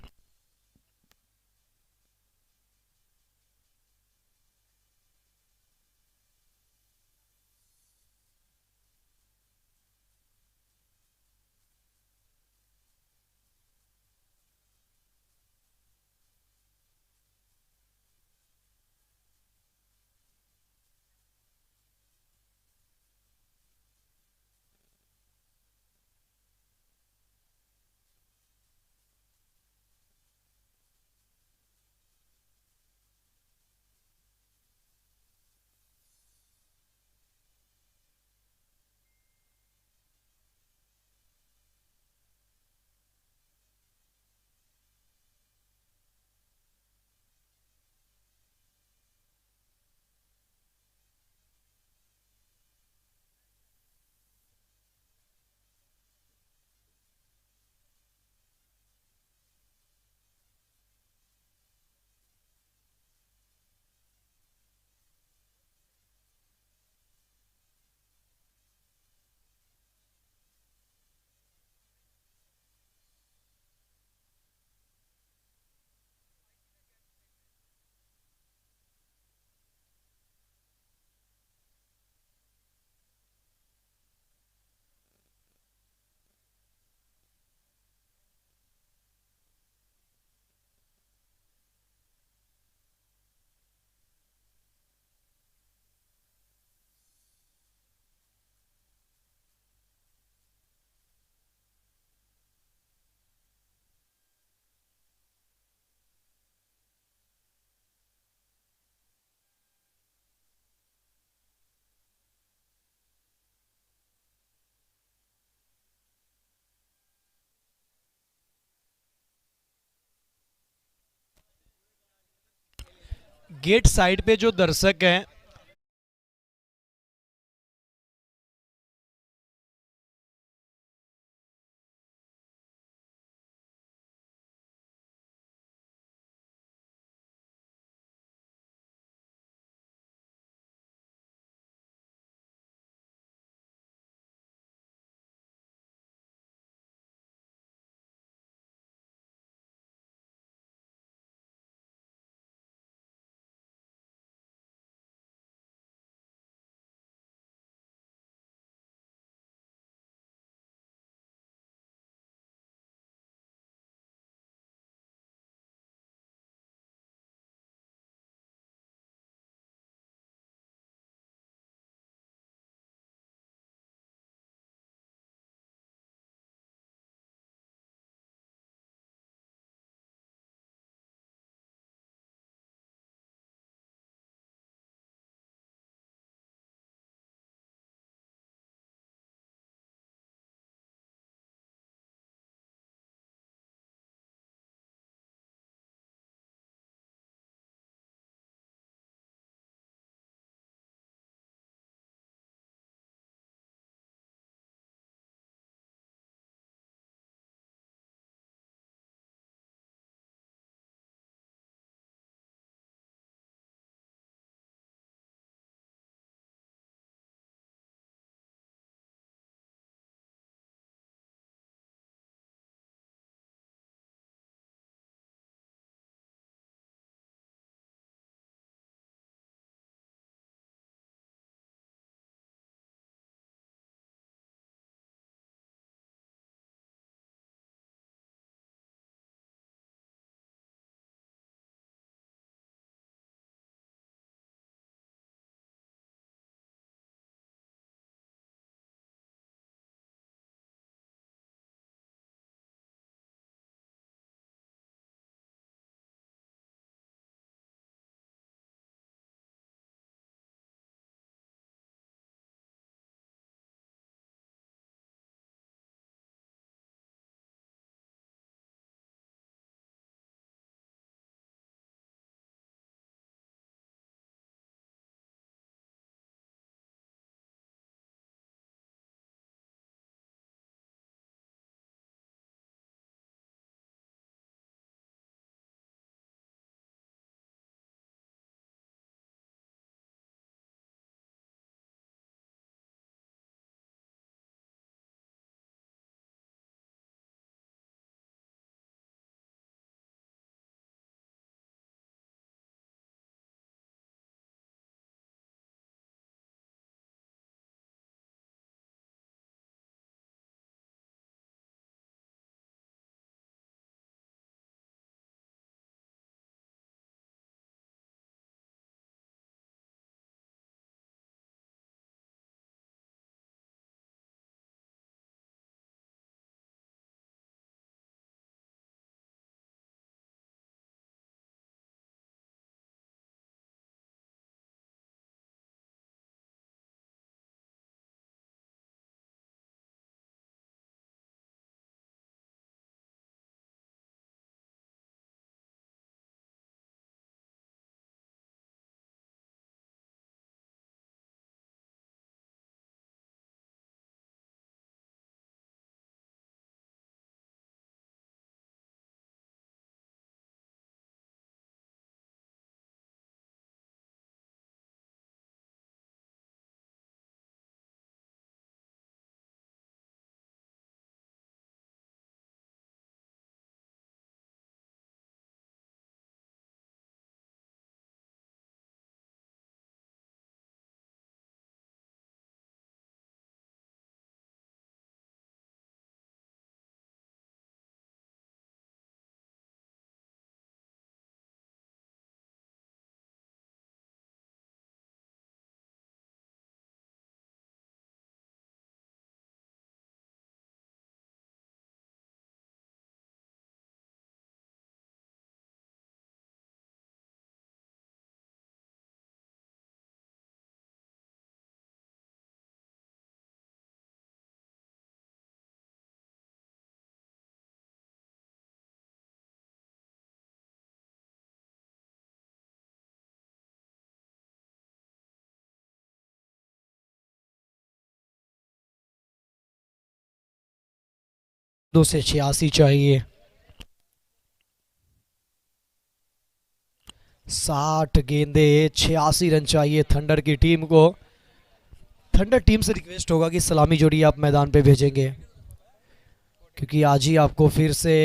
गेट साइड पे जो दर्शक हैं 2 से 86 चाहिए। 60 गेंदे 86 रन चाहिए थंडर की टीम को। थंडर टीम से रिक्वेस्ट होगा कि सलामी जोड़ी आप मैदान पे भेजेंगे, क्योंकि आज ही आपको फिर से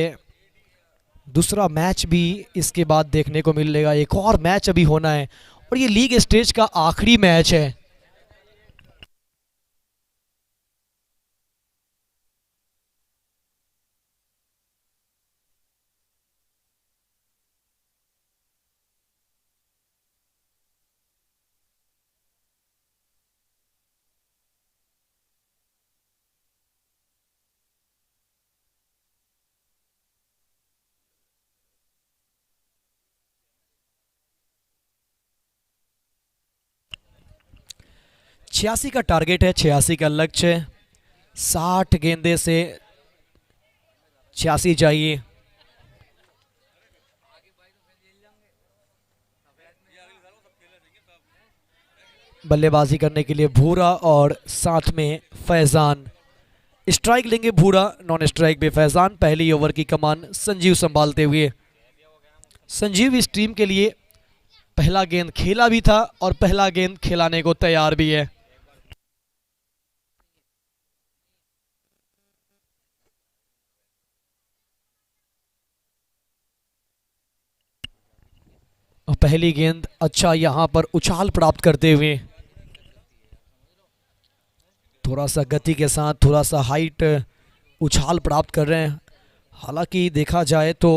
दूसरा मैच भी इसके बाद देखने को मिलेगा। एक और मैच अभी होना है और ये लीग स्टेज का आखिरी मैच है। छियासी का टारगेट है, 86 का लक्ष्य है। 60 गेंदे से 86 चाहिए। बल्लेबाजी करने के लिए भूरा और साथ में फैजान। स्ट्राइक लेंगे भूरा, नॉन स्ट्राइक पे फैजान। पहली ओवर की कमान संजीव संभालते हुए। संजीव इस टीम के लिए पहला गेंद खेला भी था और पहला गेंद खिलाने को तैयार भी है। और पहली गेंद अच्छा यहां पर उछाल प्राप्त करते हुए, थोड़ा सा गति के साथ थोड़ा सा हाइट उछाल प्राप्त कर रहे हैं। हालांकि देखा जाए तो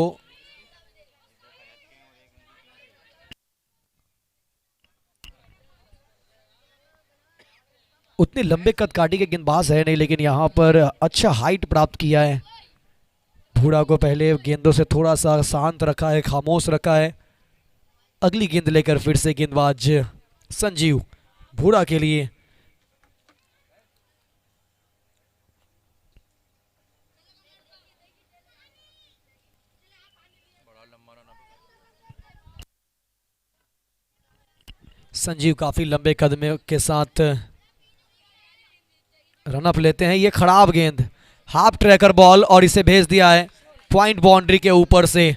उतने लंबे कद काटी के गेंदबाज है नहीं, लेकिन यहां पर अच्छा हाइट प्राप्त किया है। भूड़ा को पहले गेंदों से थोड़ा सा शांत रखा है, खामोश रखा है। अगली गेंद लेकर फिर से गेंदबाज संजीव भूड़ा के लिए। संजीव काफी लंबे कदम के साथ रनअप लेते हैं। ये खराब गेंद, हाफ ट्रैकर बॉल, और इसे भेज दिया है पॉइंट बाउंड्री के ऊपर से।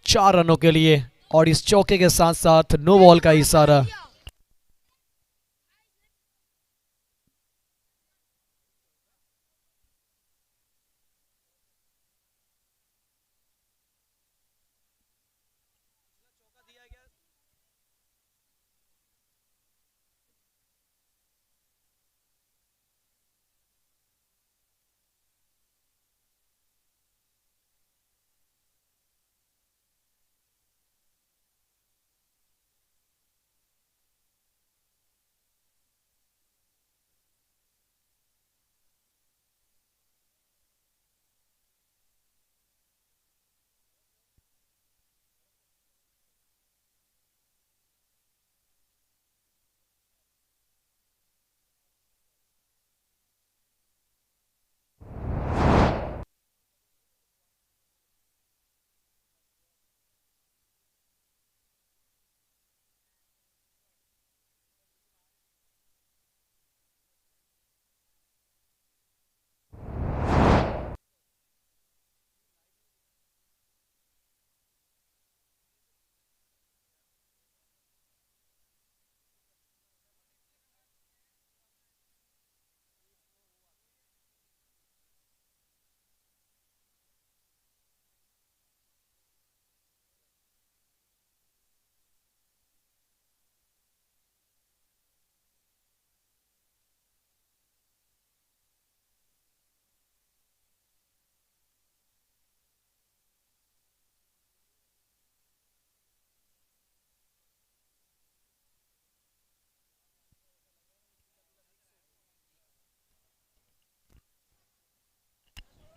चार रनों के लिए, और इस चौके के साथ साथ नो बॉल का इशारा।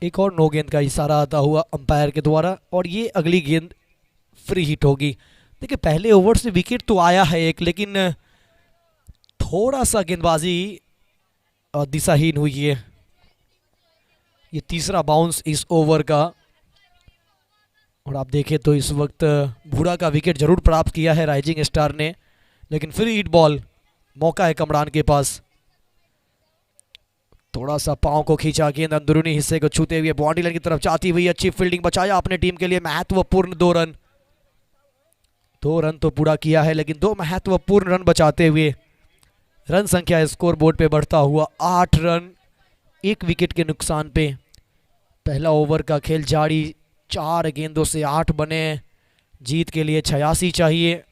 एक और नो गेंद का इशारा आता हुआ अंपायर के द्वारा, और ये अगली गेंद फ्री हिट होगी। देखिए पहले ओवर से विकेट तो आया है एक, लेकिन थोड़ा सा गेंदबाजी दिशाहीन हुई है। ये तीसरा बाउंस इस ओवर का, और आप देखें तो इस वक्त भूरा का विकेट जरूर प्राप्त किया है राइजिंग स्टार ने, लेकिन फ्री हिट बॉल। मौका है कमरान के पास। थोड़ा सा पांव को खींचा, गेंद अंदरूनी हिस्से को छूते हुए बाउंड्री लाइन की तरफ जाती हुई अच्छी फील्डिंग, बचाया अपने टीम के लिए महत्वपूर्ण 2 रन। 2 रन तो पूरा किया है लेकिन 2 महत्वपूर्ण रन बचाते हुए रन संख्या स्कोर बोर्ड पे बढ़ता हुआ 8 रन 1 विकेट के नुकसान पे। पहला ओवर का खेल जारी, 4 गेंदों से 8 बने। जीत के लिए 86 चाहिए।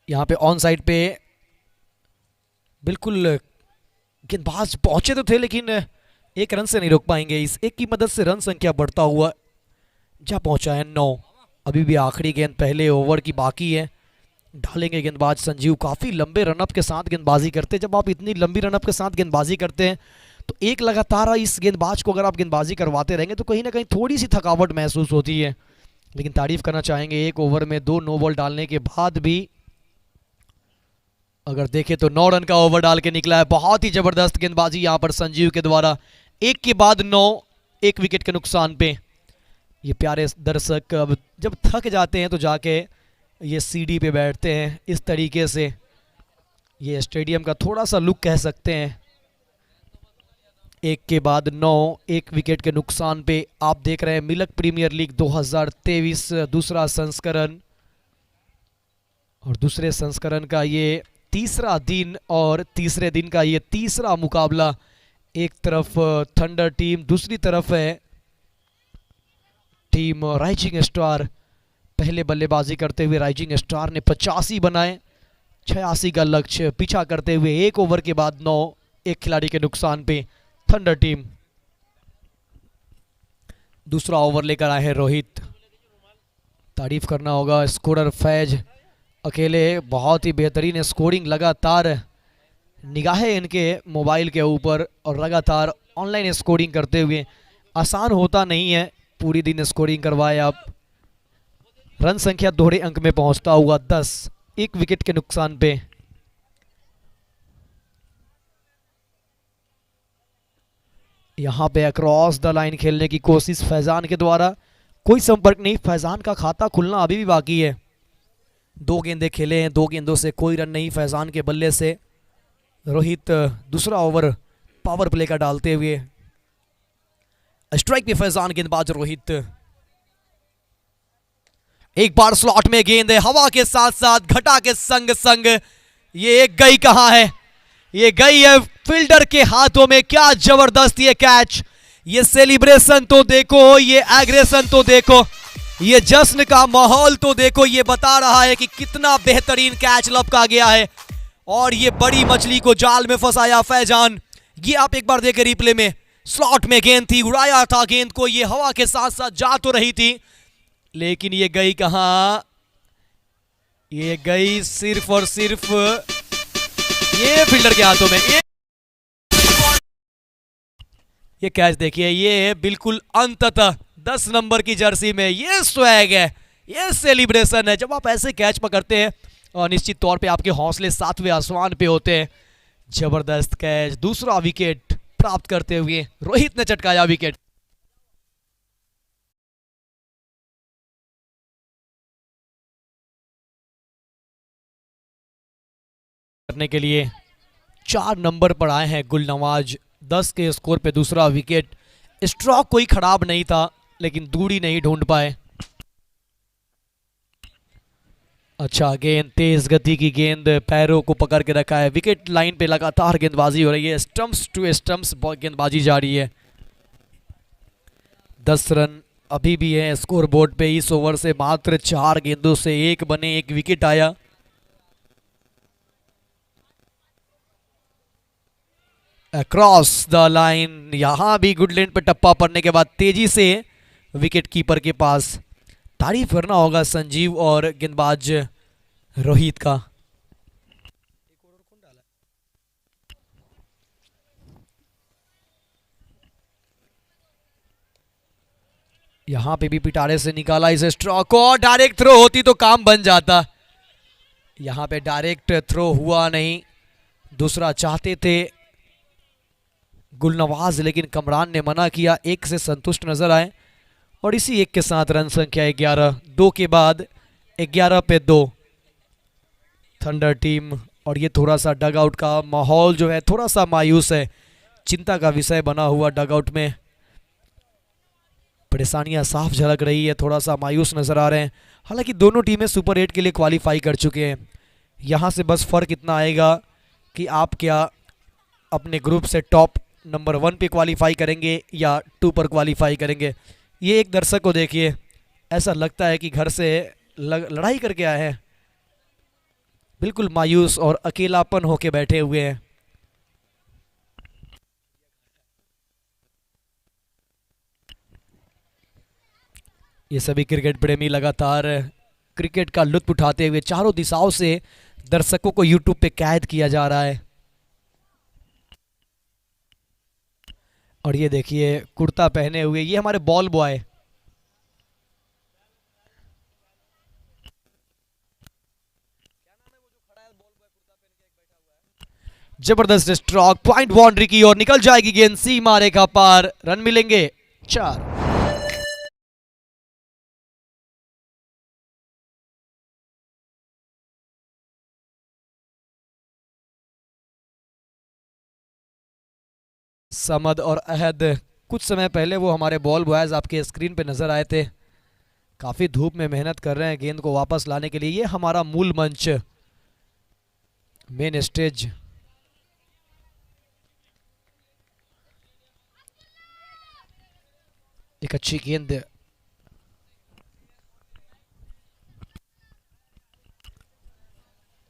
यहाँ पे ऑन साइड पे बिल्कुल गेंदबाज पहुंचे तो थे लेकिन 1 रन से नहीं रोक पाएंगे। इस 1 की मदद से रन संख्या बढ़ता हुआ जा पहुंचा है 9। अभी भी आखिरी गेंद पहले ओवर की बाकी है। डालेंगे गेंदबाज संजीव। काफ़ी लंबे रनअप के साथ गेंदबाजी करते हैं। जब आप इतनी लंबी रनअप के साथ गेंदबाजी करते हैं तो एक लगातार इस गेंदबाज को अगर आप गेंदबाजी करवाते रहेंगे तो कहीं ना कहीं थोड़ी सी थकावट महसूस होती है। लेकिन तारीफ करना चाहेंगे, 1 ओवर में 2 नो बॉल डालने के बाद भी अगर देखें तो 9 रन का ओवर डाल के निकला है। बहुत ही जबरदस्त गेंदबाजी यहां पर संजीव के द्वारा। 1 के बाद 9, 1 विकेट के नुकसान पे। ये प्यारे दर्शक अब जब थक जाते हैं तो जाके ये सीढ़ी पे बैठते हैं। इस तरीके से ये स्टेडियम का थोड़ा सा लुक कह सकते हैं। 1 के बाद 9, 1 विकेट के नुकसान पे। आप देख रहे हैं मिल्क प्रीमियर लीग 2023 दूसरा संस्करण, और दूसरे संस्करण का ये तीसरा दिन और तीसरे दिन का ये तीसरा मुकाबला। एक तरफ थंडर टीम, दूसरी तरफ है टीम राइजिंग स्टार। पहले बल्लेबाजी करते हुए राइजिंग स्टार ने 85 बनाए, 86 का लक्ष्य पीछा करते हुए 1 ओवर के बाद 9, 1 खिलाड़ी के नुकसान पे थंडर टीम। दूसरा ओवर लेकर आए हैं रोहित। तारीफ करना होगा स्कोरर फैज अकेले, बहुत ही बेहतरीन स्कोरिंग। लगातार निगाहें इनके मोबाइल के ऊपर और लगातार ऑनलाइन स्कोरिंग करते हुए। आसान होता नहीं है पूरी दिन स्कोरिंग करवाए आप। रन संख्या दोहरे अंक में पहुंचता हुआ 10, 1 विकेट के नुकसान पे। यहां पे अक्रॉस द लाइन खेलने की कोशिश फैजान के द्वारा, कोई संपर्क नहीं। फैजान का खाता खुलना अभी भी बाकी है। 2 गेंदें खेले हैं, 2 गेंदों से कोई रन नहीं फैजान के बल्ले से। रोहित दूसरा ओवर पावर प्ले का डालते हुए। स्ट्राइक पे फैजान, गेंदबाज रोहित। एक बार स्लॉट में गेंद है, हवा के साथ साथ घटा के संग संग ये एक गई कहां है, ये गई है फील्डर के हाथों में। क्या जबरदस्त ये कैच, ये सेलिब्रेशन तो देखो, ये एग्रेशन तो देखो, ये जश्न का माहौल तो देखो। ये बता रहा है कि कितना बेहतरीन कैच लपका गया है और ये बड़ी मछली को जाल में फंसाया फैजान। ये आप एक बार देखें रिप्ले में, स्लॉट में गेंद थी, उड़ाया था गेंद को, ये हवा के साथ साथ जा तो रही थी लेकिन ये गई कहां, ये गई सिर्फ और सिर्फ ये फील्डर के हाथों में। ये कैच देखिए, ये बिल्कुल अंततः 10 नंबर की जर्सी में ये स्वैग है, ये सेलिब्रेशन है। जब आप ऐसे कैच पकड़ते हैं और निश्चित तौर पे आपके हौसले 7वें आसमान पे होते हैं। जबरदस्त कैच, दूसरा विकेट प्राप्त करते हुए रोहित ने चटकाया विकेट। करने के लिए 4 नंबर पर आए हैं गुलनवाज। 10 के स्कोर पे दूसरा विकेट। स्ट्रोक कोई खराब नहीं था लेकिन दूरी नहीं ढूंढ पाए। अच्छा गेंद, तेज गति की गेंद, पैरों को पकड़ के रखा है। विकेट लाइन पे लगातार गेंदबाजी हो रही है, स्टंप्स टू स्टंप्स गेंदबाजी जारी है। 10 रन अभी भी है स्कोर बोर्ड पे। इस ओवर से मात्र 4 गेंदों से 1 बने, 1 विकेट आया। अक्रॉस द लाइन, यहां भी गुड लेंथ पे टप्पा पड़ने के बाद तेजी से विकेट कीपर के पास। तारीफ करना होगा संजीव और गेंदबाज रोहित का। यहां पे भी पिटारे से निकाला इस स्ट्रोक को, डायरेक्ट थ्रो होती तो काम बन जाता। यहां पे डायरेक्ट थ्रो हुआ नहीं, दूसरा चाहते थे गुलनवाज लेकिन कमरान ने मना किया। 1 से संतुष्ट नजर आए और इसी एक के साथ रन संख्या 11, 2 के बाद 11 पे 2 थंडर टीम। और ये थोड़ा सा डगआउट का माहौल जो है थोड़ा सा मायूस है, चिंता का विषय बना हुआ डगआउट में। परेशानियां साफ झलक रही है, थोड़ा सा मायूस नजर आ रहे हैं। हालांकि दोनों टीमें सुपर 8 के लिए क्वालिफाई कर चुके हैं। यहाँ से बस फर्क इतना आएगा कि आप क्या अपने ग्रुप से टॉप नंबर 1 पे क्वालिफाई करेंगे या 2 पर क्वालिफाई करेंगे। ये एक दर्शक को देखिए, ऐसा लगता है कि घर से लड़ाई करके आए हैं, बिल्कुल मायूस और अकेलापन होके बैठे हुए हैं। ये सभी क्रिकेट प्रेमी लगातार क्रिकेट का लुत्फ उठाते हुए चारों दिशाओं से दर्शकों को यूट्यूब पे कैद किया जा रहा है। और ये देखिए कुर्ता पहने हुए ये हमारे बॉल बॉय, जबरदस्त स्ट्रोक, पॉइंट बाउंड्री की ओर निकल जाएगी गेंद, सीमा रेखा पार, रन मिलेंगे 4। समद और अहद कुछ समय पहले वो हमारे बॉल बॉयज आपके स्क्रीन पे नजर आए थे। काफी धूप में मेहनत कर रहे हैं गेंद को वापस लाने के लिए। ये हमारा मूल मंच, मेन स्टेज। एक अच्छी गेंद,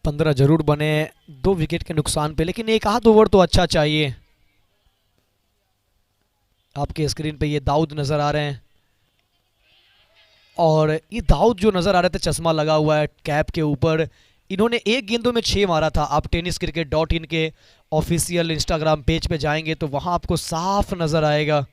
पंद्रह जरूर बने 2 विकेट के नुकसान पे, लेकिन एक आध ओवर तो अच्छा चाहिए। आपके स्क्रीन पे ये दाऊद नजर आ रहे हैं, और ये दाऊद जो नजर आ रहे थे चश्मा लगा हुआ है कैप के ऊपर, इन्होंने एक गेंदों में 6 मारा था। आप tenniscricket.in के ऑफिशियल इंस्टाग्राम पेज पे जाएंगे तो वहां आपको साफ नजर आएगा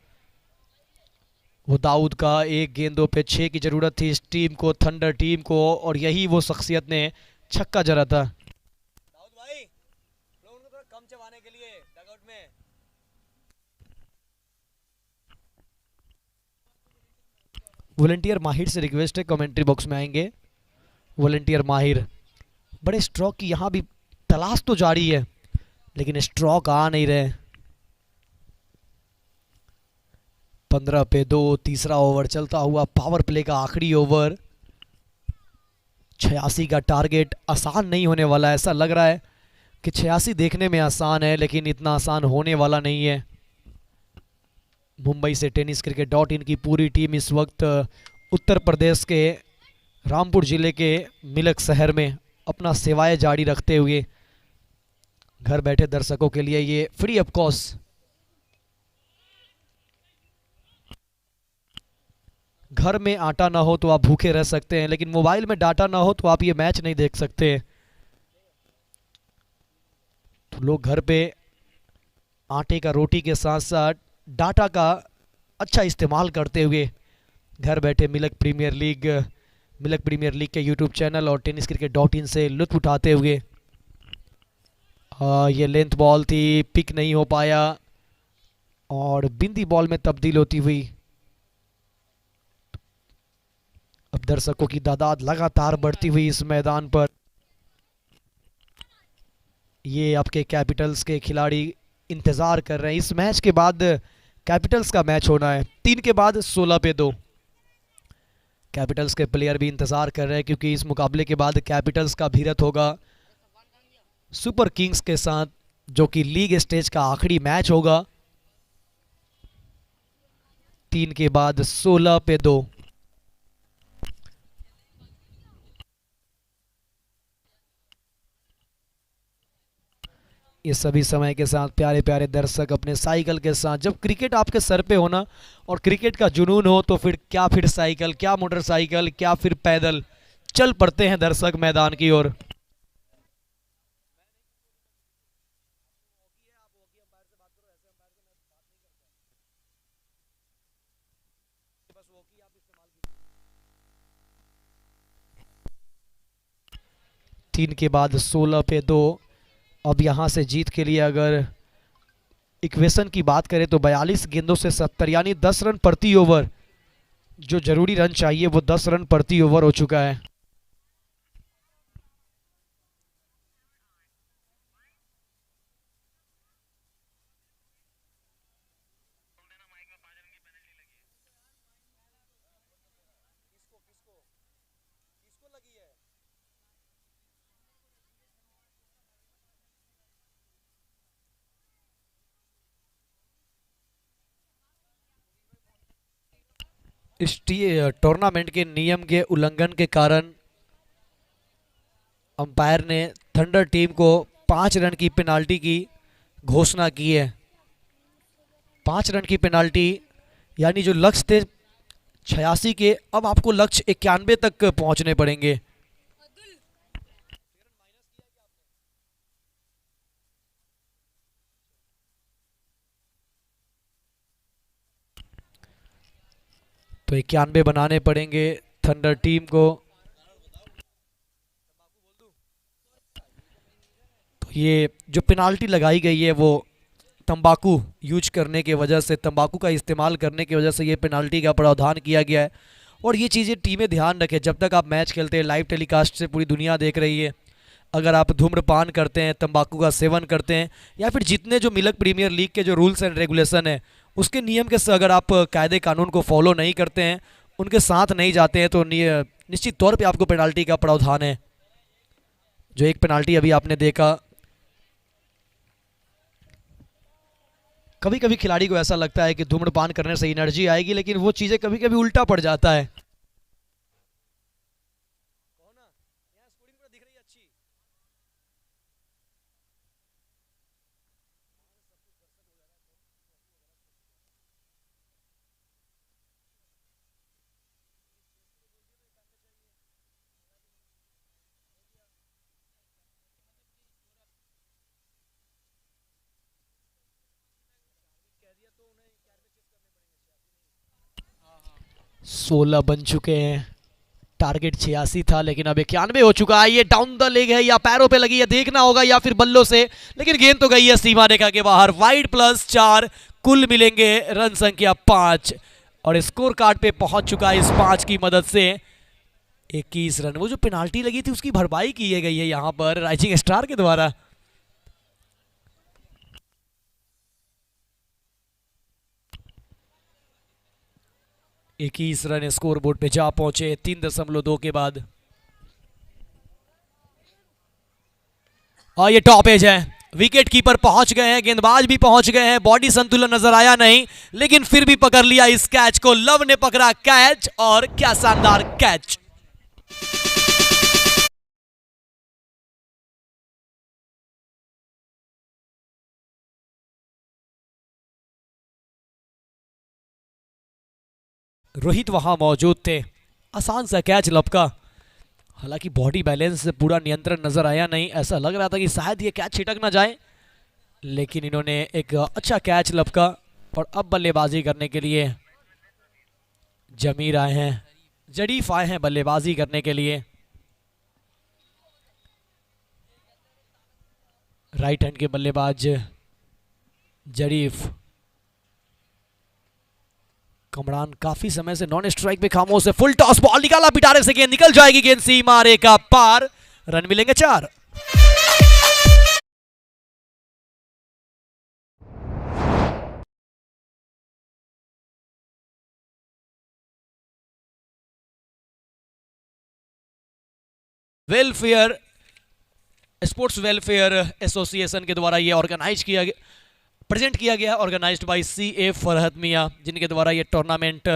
वो दाऊद का एक गेंदों पे 6 की जरूरत थी इस टीम को, थंडर टीम को, और यही वो शख्सियत ने छक्का जरा था। दाऊद भाई लोगों को थोड़ा कम चबाने के लिए डगआउट में। वॉलंटियर माहिर से रिक्वेस्ट है कमेंट्री बॉक्स में आएंगे। वॉलंटियर माहिर, बड़े स्ट्रोक की यहाँ भी तलाश तो जारी है लेकिन स्ट्रोक आ नहीं रहे। 15 पे 2, तीसरा ओवर चलता हुआ, पावर प्ले का आखिरी ओवर। 86 का टारगेट आसान नहीं होने वाला है। ऐसा लग रहा है कि 86 देखने में आसान है लेकिन इतना आसान होने वाला नहीं है। मुंबई से tenniscricket.in की पूरी टीम इस वक्त उत्तर प्रदेश के रामपुर जिले के मिलक शहर में अपना सेवाएं जारी रखते हुए घर बैठे दर्शकों के लिए ये फ्री ऑफ कॉस्ट। घर में आटा ना हो तो आप भूखे रह सकते हैं, लेकिन मोबाइल में डाटा ना हो तो आप ये मैच नहीं देख सकते। तो लोग घर पे आटे का रोटी के साथ साथ डाटा का अच्छा इस्तेमाल करते हुए घर बैठे मिलक प्रीमियर लीग के यूट्यूब चैनल और tenniscricket.in से लुत्फ उठाते हुए। ये लेंथ बॉल थी, पिक नहीं हो पाया और बिंदी बॉल में तब्दील होती हुई। अब दर्शकों की तादाद लगातार बढ़ती हुई इस मैदान पर। ये आपके कैपिटल्स के खिलाड़ी इंतजार कर रहे हैं। इस मैच के बाद कैपिटल्स का मैच होना है 3 के बाद 16 पे 2। कैपिटल्स के प्लेयर भी इंतजार कर रहे हैं क्योंकि इस मुकाबले के बाद कैपिटल्स का भीरत होगा सुपर किंग्स के साथ, जो कि लीग स्टेज का आखिरी मैच होगा। 3 के बाद 16 पे 2। ये सभी समय के साथ प्यारे प्यारे दर्शक अपने साइकिल के साथ, जब क्रिकेट आपके सर पे होना और क्रिकेट का जुनून हो तो फिर साइकिल, क्या मोटरसाइकिल, क्या फिर पैदल चल पड़ते हैं दर्शक मैदान की ओर। तीन के बाद 16 पे 2। अब यहाँ से जीत के लिए अगर इक्वेशन की बात करें तो 42 गेंदों से 70 यानी 10 रन प्रति ओवर जो जरूरी रन चाहिए वो 10 रन प्रति ओवर हो चुका है। इस टूर्नामेंट के नियम के उल्लंघन के कारण अंपायर ने थंडर टीम को 5 रन की पेनाल्टी की घोषणा की है। 5 रन की पेनाल्टी, यानी जो लक्ष्य थे 86 के, अब आपको लक्ष्य 91 तक पहुंचने पड़ेंगे। तो 91 बनाने पड़ेंगे थंडर टीम को। तो ये जो पेनाल्टी लगाई गई है वो तंबाकू यूज करने की वजह से, तंबाकू का इस्तेमाल करने की वजह से ये पेनाल्टी का प्रावधान किया गया है। और ये चीज़ें टीमें ध्यान रखें, जब तक आप मैच खेलते हैं लाइव टेलीकास्ट से पूरी दुनिया देख रही है। अगर आप धूम्रपान करते हैं, तंबाकू का सेवन करते हैं, या फिर जितने जो मिल्क प्रीमियर लीग के जो रूल्स एंड रेगुलेशन है उसके नियम के अगर आप कायदे कानून को फॉलो नहीं करते हैं, उनके साथ नहीं जाते हैं, तो निश्चित तौर पे आपको पेनाल्टी का प्रावधान है। जो एक पेनाल्टी अभी आपने देखा, कभी कभी खिलाड़ी को ऐसा लगता है कि धूम्रपान करने से एनर्जी आएगी, लेकिन वो चीज़ें कभी कभी उल्टा पड़ जाता है। सोलह बन चुके हैं, टारगेट 86 था लेकिन अब 91 हो चुका है। ये डाउन द लेग है या पैरों पे लगी है देखना होगा, या फिर बल्लों से, लेकिन गेंद तो गई है सीमा रेखा के बाहर। वाइड +4, कुल मिलेंगे रन संख्या 5, और स्कोर कार्ड पे पहुंच चुका है इस 5 की मदद से 21 रन। वो जो पेनाल्टी लगी थी उसकी भरपाई की गई है यहां पर राइजिंग स्टार के द्वारा। इक्कीस रन स्कोर बोर्ड पे जा पहुंचे 3.2 के बाद। और ये टॉप एज है, विकेट कीपर पहुंच गए हैं, गेंदबाज भी पहुंच गए हैं, बॉडी संतुलन नजर आया नहीं, लेकिन फिर भी पकड़ लिया इस कैच को। लव ने पकड़ा कैच, और क्या शानदार कैच। रोहित वहां मौजूद थे, आसान सा कैच लपका। हालांकि बॉडी बैलेंस से पूरा नियंत्रण नजर आया नहीं, ऐसा लग रहा था कि शायद ये कैच छिटक ना जाए, लेकिन इन्होंने एक अच्छा कैच लपका। और अब बल्लेबाजी करने के लिए जमीर आए हैं, जरीफ आए हैं बल्लेबाजी करने के लिए। राइट हैंड के बल्लेबाज जरीफ। कमरान काफी समय से नॉन स्ट्राइक पे खामोश है। फुल टॉस बॉल निकाला, पिटारे से गेंद निकल जाएगी, गेंद सीमा रेखा पार, रन मिलेंगे 4। वेलफेयर, स्पोर्ट्स वेलफेयर एसोसिएशन के द्वारा यह ऑर्गेनाइज किया गया, प्रेजेंट किया गया, ऑर्गेनाइज्ड बाय CA फरहत मियां, जिनके द्वारा ये टूर्नामेंट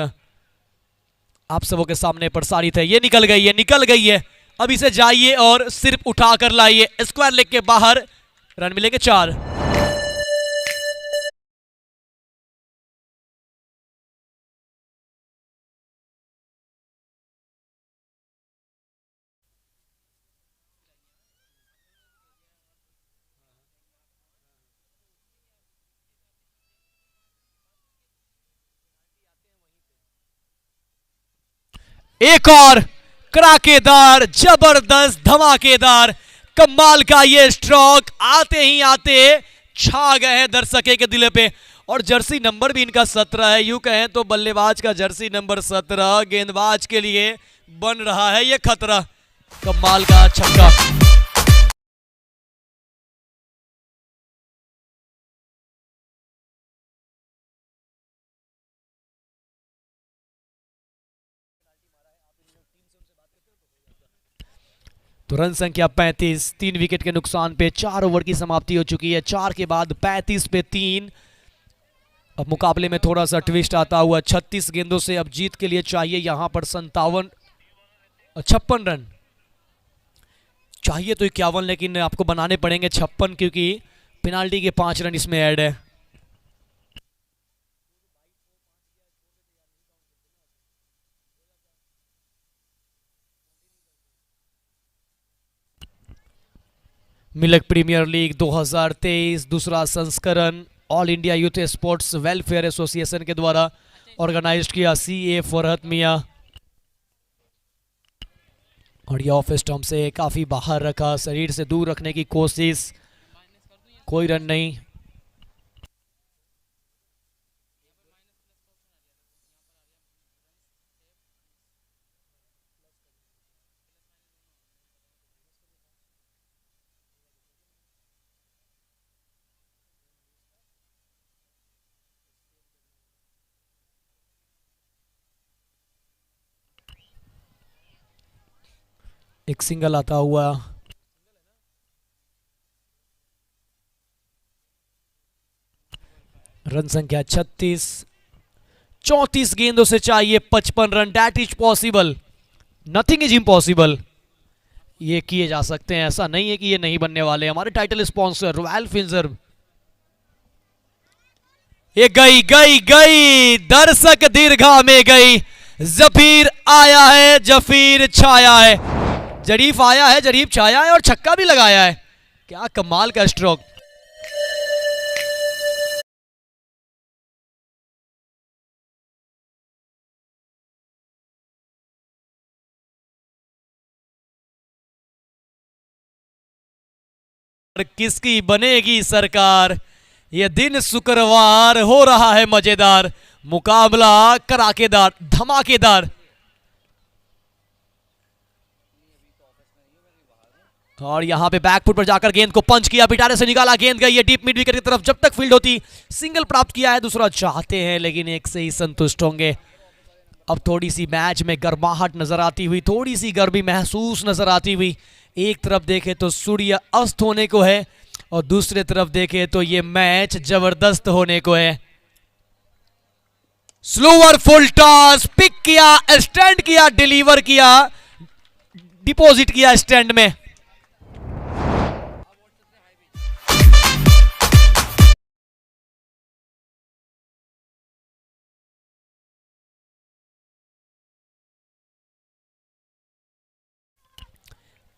आप सबों के सामने प्रसारित है। ये निकल गई है, निकल गई है, अब इसे जाइए और सिर्फ उठा कर लाइए स्क्वायर लेग के बाहर, रन मिलेंगे 4। एक और कड़ाकेदार, जबरदस्त, धमाकेदार, कमाल का ये स्ट्रोक आते ही आते छा गए हैं दर्शकों के दिल पे। और जर्सी नंबर भी इनका 17 है। यूं कहें तो बल्लेबाज का जर्सी नंबर 17 गेंदबाज के लिए बन रहा है ये खतरा। कमाल का छक्का। तो रन संख्या 35, 3 विकेट के नुकसान पे 4 ओवर की समाप्ति हो चुकी है। 4 के बाद 35 पे 3। अब मुकाबले में थोड़ा सा ट्विस्ट आता हुआ 36 गेंदों से अब जीत के लिए चाहिए यहां पर 56 रन चाहिए तो 51, लेकिन आपको बनाने पड़ेंगे 56 क्योंकि पेनाल्टी के 5 रन इसमें ऐड है। मिल्क प्रीमियर लीग 2023 दूसरा संस्करण all India youth sports welfare association के द्वारा ऑर्गेनाइज्ड किया। CA फरहत मियां और ये ऑफ स्टंप से काफी बाहर रखा, शरीर से दूर रखने की कोशिश, कोई रन नहीं। एक सिंगल आता हुआ। रन संख्या 36, 34 गेंदों से चाहिए 55 run. That is possible, nothing is impossible. ये किए जा सकते हैं, ऐसा नहीं है कि ये नहीं बनने वाले। हमारे टाइटल स्पॉन्सर रॉयल फिंजर। ये गई गई गई, दर्शक दीर्घा में गई। जफीर आया है, जफीर छाया है। जरीफ आया है, जरीफ छाया है और छक्का भी लगाया है। क्या कमाल का स्ट्रोक। किसकी बनेगी सरकार, ये दिन शुक्रवार हो रहा है मजेदार। मुकाबला कराकेदार, धमाकेदार। और यहां पे बैकफुट पर जाकर गेंद को पंच किया, पिटारे से निकाला, गेंद गई है डीप मिड विकेट की तरफ। जब तक फील्ड होती सिंगल प्राप्त किया है, दूसरा चाहते हैं लेकिन एक से ही संतुष्ट होंगे। अब थोड़ी सी मैच में गर्माहट नजर आती हुई, थोड़ी सी गर्मी महसूस नजर आती हुई। एक तरफ देखे तो सूर्य अस्त होने को है और दूसरी तरफ देखे तो ये मैच जबरदस्त होने को है। स्लोअर फुल टॉस, पिक किया, स्टैंड किया, डिलीवर किया, डिपॉजिट किया स्टैंड में।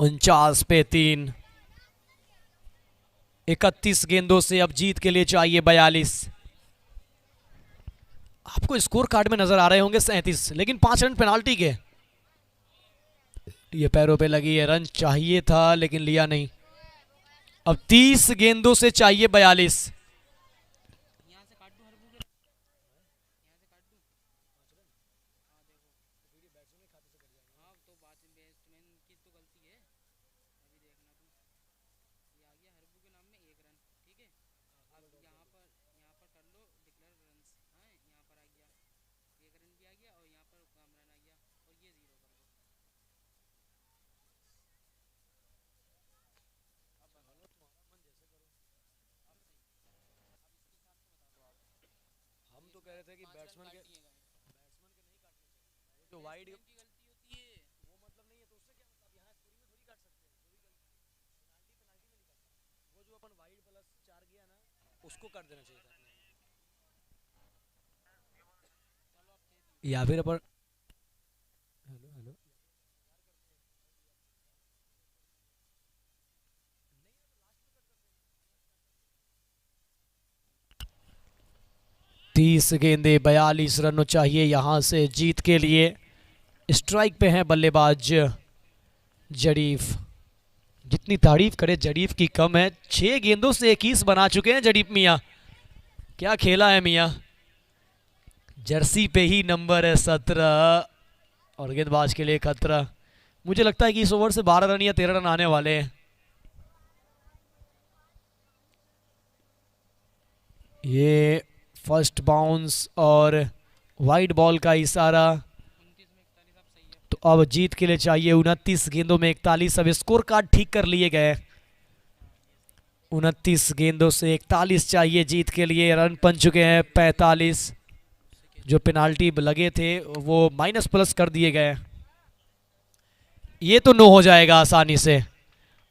उनचास पे 3, 31 गेंदों से अब जीत के लिए चाहिए 42। आपको स्कोर कार्ड में नजर आ रहे होंगे 37, लेकिन 5 रन पेनाल्टी के। ये पैरों पे लगी है, रन चाहिए था लेकिन लिया नहीं। अब 30 गेंदों से चाहिए 42। तो कह रहे थे कि बैट्समैन के जो वाइड वो मतलब नहीं है, तो उससे क्या मतलब, यहाँ स्कोरिंग में थोड़ी काट सकते हैं। पेनाल्टी में नहीं काटता, वो जो अपन वाइड प्लस 4 गया ना उसको काट देना चाहिए था। या फिर अपन हेलो हेलो 30 गेंदे 42 रन चाहिए यहां से जीत के लिए। स्ट्राइक पे हैं बल्लेबाज जरीफ। जितनी तारीफ करे जरीफ की कम है। 6 गेंदों से 21 बना चुके हैं जरीफ मियां। क्या खेला है मियां, जर्सी पे ही नंबर है 17 और गेंदबाज के लिए खतरा। मुझे लगता है कि इस ओवर से 12 रन या 13 रन आने वाले हैं। ये फर्स्ट बाउंस और वाइड बॉल का इशारा। तो अब जीत के लिए चाहिए 29 गेंदों में 41। अब स्कोर कार्ड ठीक कर लिए गए, 29 गेंदों से 41 चाहिए जीत के लिए। रन बन चुके हैं 45। जो पेनाल्टी लगे थे वो माइनस प्लस कर दिए गए। ये तो नो हो जाएगा आसानी से।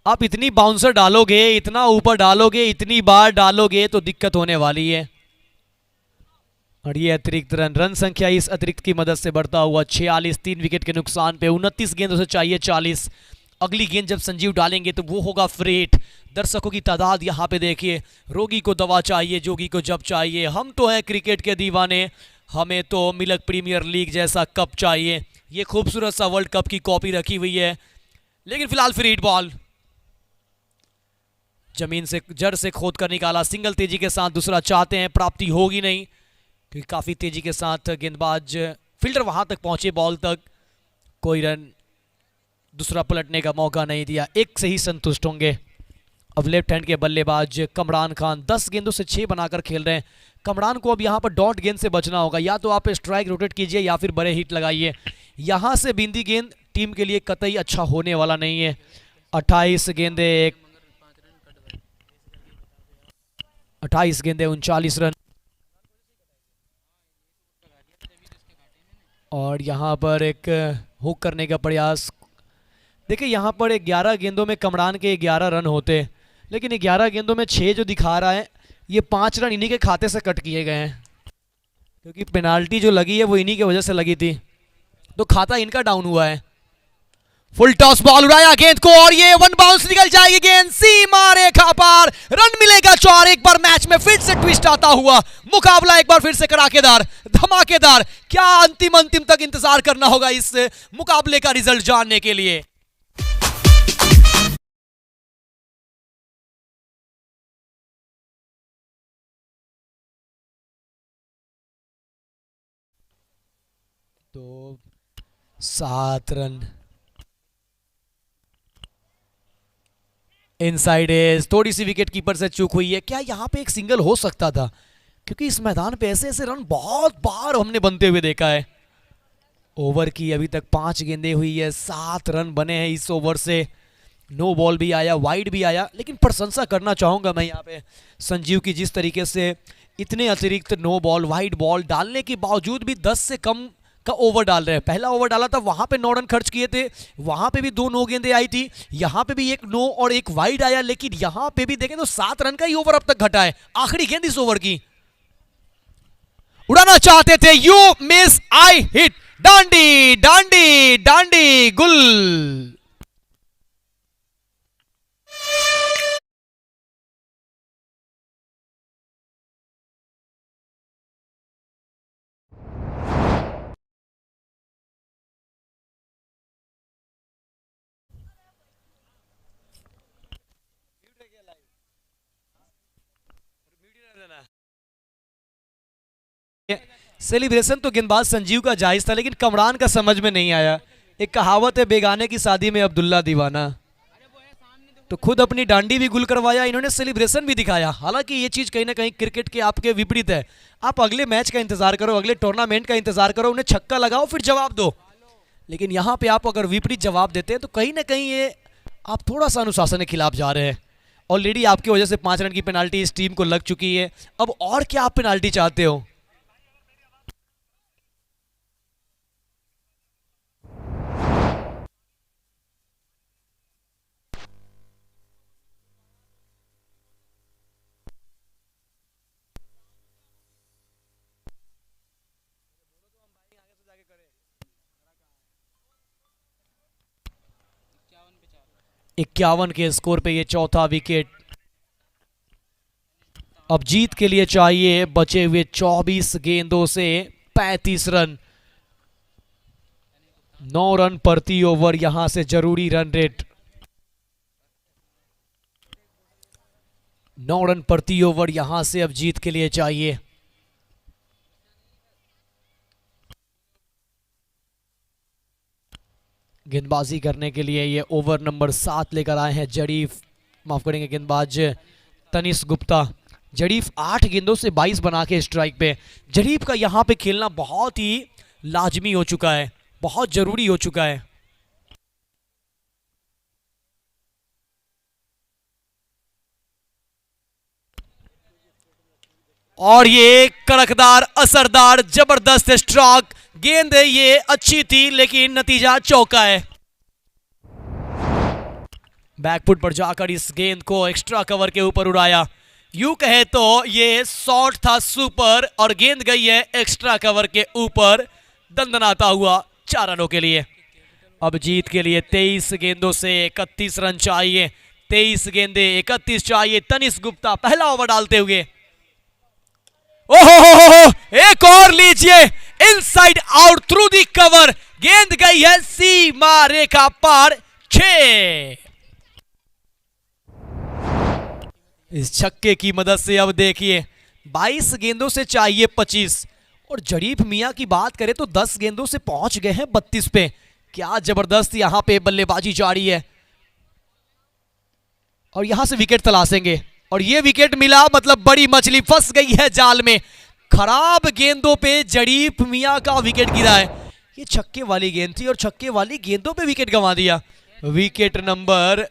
आप इतनी बाउंसर डालोगे, इतना ऊपर डालोगे, इतनी बार डालोगे तो दिक्कत होने वाली है। और ये अतिरिक्त रन संख्या इस अतिरिक्त की मदद से बढ़ता हुआ 46, 3 विकेट के नुकसान पे। 29 गेंदों से चाहिए 40। अगली गेंद जब संजीव डालेंगे तो वो होगा फ्रेट। दर्शकों की तादाद यहाँ पे देखिए। रोगी को दवा चाहिए, जोगी को जब चाहिए। हम तो हैं क्रिकेट के दीवाने, हमें तो मिल्क प्रीमियर लीग जैसा कप चाहिए। ये खूबसूरत सा वर्ल्ड कप की कॉपी रखी हुई है, लेकिन फिलहाल फ्रीड बॉल जमीन से जड़ से खोद कर निकाला। सिंगल तेजी के साथ दूसरा चाहते हैं, प्राप्ति होगी नहीं क्योंकि काफी तेजी के साथ गेंदबाज फील्डर वहां तक पहुंचे, बॉल तक कोई रन, दूसरा पलटने का मौका नहीं दिया। एक से ही संतुष्ट होंगे। अब लेफ्ट हैंड के बल्लेबाज कमरान खान 10 गेंदों से 6 बनाकर खेल रहे हैं। कमरान को अब यहां पर डॉट गेंद से बचना होगा, या तो आप स्ट्राइक रोटेट कीजिए या फिर बड़े हिट लगाइए। यहां से बिंदी गेंद टीम के लिए कतई अच्छा होने वाला नहीं है। 28 गेंदे 39 रन। और यहां पर एक हुक करने का प्रयास। देखिए यहां पर 11 गेंदों में कमरान के 11 रन होते, लेकिन 11 गेंदों में 6 जो दिखा रहा है, ये 5 रन इन्हीं के खाते से कट किए गए हैं क्योंकि पेनाल्टी जो लगी है वो इन्हीं की वजह से लगी थी, तो खाता इनका डाउन हुआ है। फुल टॉस बॉल उड़ाया गेंद को और ये वन बाउंस निकल जाएगी गेंद सीमा रेखा पार। रन मिलेगा 4। एक बार मैच में फिर से ट्विस्ट आता हुआ मुकाबला एक बार फिर से कड़ाकेदार, धमाकेदार। क्या अंतिम तक इंतजार करना होगा इस मुकाबले का रिजल्ट जानने के लिए। तो 7 रन इनसाइड एज। थोड़ी सी विकेट कीपर से चूक हुई है। क्या यहां पे एक सिंगल हो सकता था, क्योंकि इस मैदान पे ऐसे ऐसे रन बहुत बार हमने बनते हुए देखा है। ओवर की अभी तक 5 गेंदें हुई है, 7 रन बने हैं इस ओवर से। नो बॉल भी आया, वाइड भी आया, लेकिन प्रशंसा करना चाहूंगा मैं यहाँ पे संजीव की, जिस तरीके से इतने अतिरिक्त नो बॉल वाइड बॉल डालने के बावजूद भी 10 से कम का ओवर डाल रहे हैं। पहला ओवर डाला था वहां पे 9 रन खर्च किए थे, वहां पे भी 2 नो गेंदें आई थी, यहां पे भी 1 नो और 1 वाइड आया, लेकिन यहां पे भी देखें तो 7 रन का ही ओवर अब तक घटा है। आखिरी गेंद इस ओवर की उड़ाना चाहते थे, यू मिस आई हिट। डांडी डांडी डांडी गुल। सेलिब्रेशन तो गेंदबाज संजीव का जायज था, लेकिन कमरान का समझ में नहीं आया। एक कहावत है, बेगाने की शादी में अब्दुल्ला दीवाना। तो खुद अपनी डांडी भी गुल करवाया, इन्होंने सेलिब्रेशन भी दिखाया। हालांकि ये चीज कहीं ना कहीं क्रिकेट के आपके विपरीत है। आप अगले मैच का इंतजार करो, अगले टूर्नामेंट का इंतजार करो, उन्हें छक्का लगाओ फिर जवाब दो। लेकिन यहाँ पे आप अगर विपरीत जवाब देते हैं तो कहीं ना कहीं ये आप थोड़ा सा अनुशासन के खिलाफ जा रहे हैं। ऑलरेडी आपकी वजह से 5 रन की पेनाल्टी इस टीम को लग चुकी है। अब और क्या आप पेनाल्टी चाहते हो? इक्यावन के स्कोर पे ये चौथा विकेट। अब जीत के लिए चाहिए बचे हुए 24 गेंदों से 35 रन। 9 रन प्रति ओवर यहां से जरूरी रन रेट। 9 रन प्रति ओवर यहां से अब जीत के लिए चाहिए। गेंदबाजी करने के लिए ये ओवर नंबर 7 लेकर आए हैं जरीफ, माफ करेंगे गेंदबाज तनिष गुप्ता। जरीफ 8 गेंदों से 22 बना के स्ट्राइक पे। जरीफ का यहां पे खेलना बहुत ही लाजमी हो चुका है, बहुत जरूरी हो चुका है। और ये कड़कदार, असरदार, जबरदस्त स्ट्रोक गेंद है, ये अच्छी थी लेकिन नतीजा चौका है। बैकफुट पर जाकर इस गेंद को एक्स्ट्रा कवर के ऊपर उड़ाया। यूं कहे तो ये शॉट था सुपर और गेंद गई है एक्स्ट्रा कवर के ऊपर, दंदनाता हुआ 4 रनों के लिए। अब जीत के लिए 23 गेंदों से 31 रन चाहिए। 23 गेंदे 31 चाहिए। तनिष गुप्ता पहला ओवर डालते हुए, ओहो, एक और लीजिए, inside out through the cover, गेंद गई है सीमा रेखा पार 6। इस छक्के की मदद से अब देखिए 22 गेंदों से चाहिए 25 और जरीफ मियां की बात करें तो 10 गेंदों से पहुंच गए हैं 32 पे। क्या जबरदस्त यहां पे बल्लेबाजी जारी है और यहां से विकेट तलाशेंगे और ये विकेट मिला, मतलब बड़ी मछली फंस गई है जाल में। खराब गेंदों पे जरीफ मियां का विकेट गिरा है। ये छक्के वाली गेंद थी और छक्के वाली गेंदों पे विकेट गंवा दिया। विकेट नंबर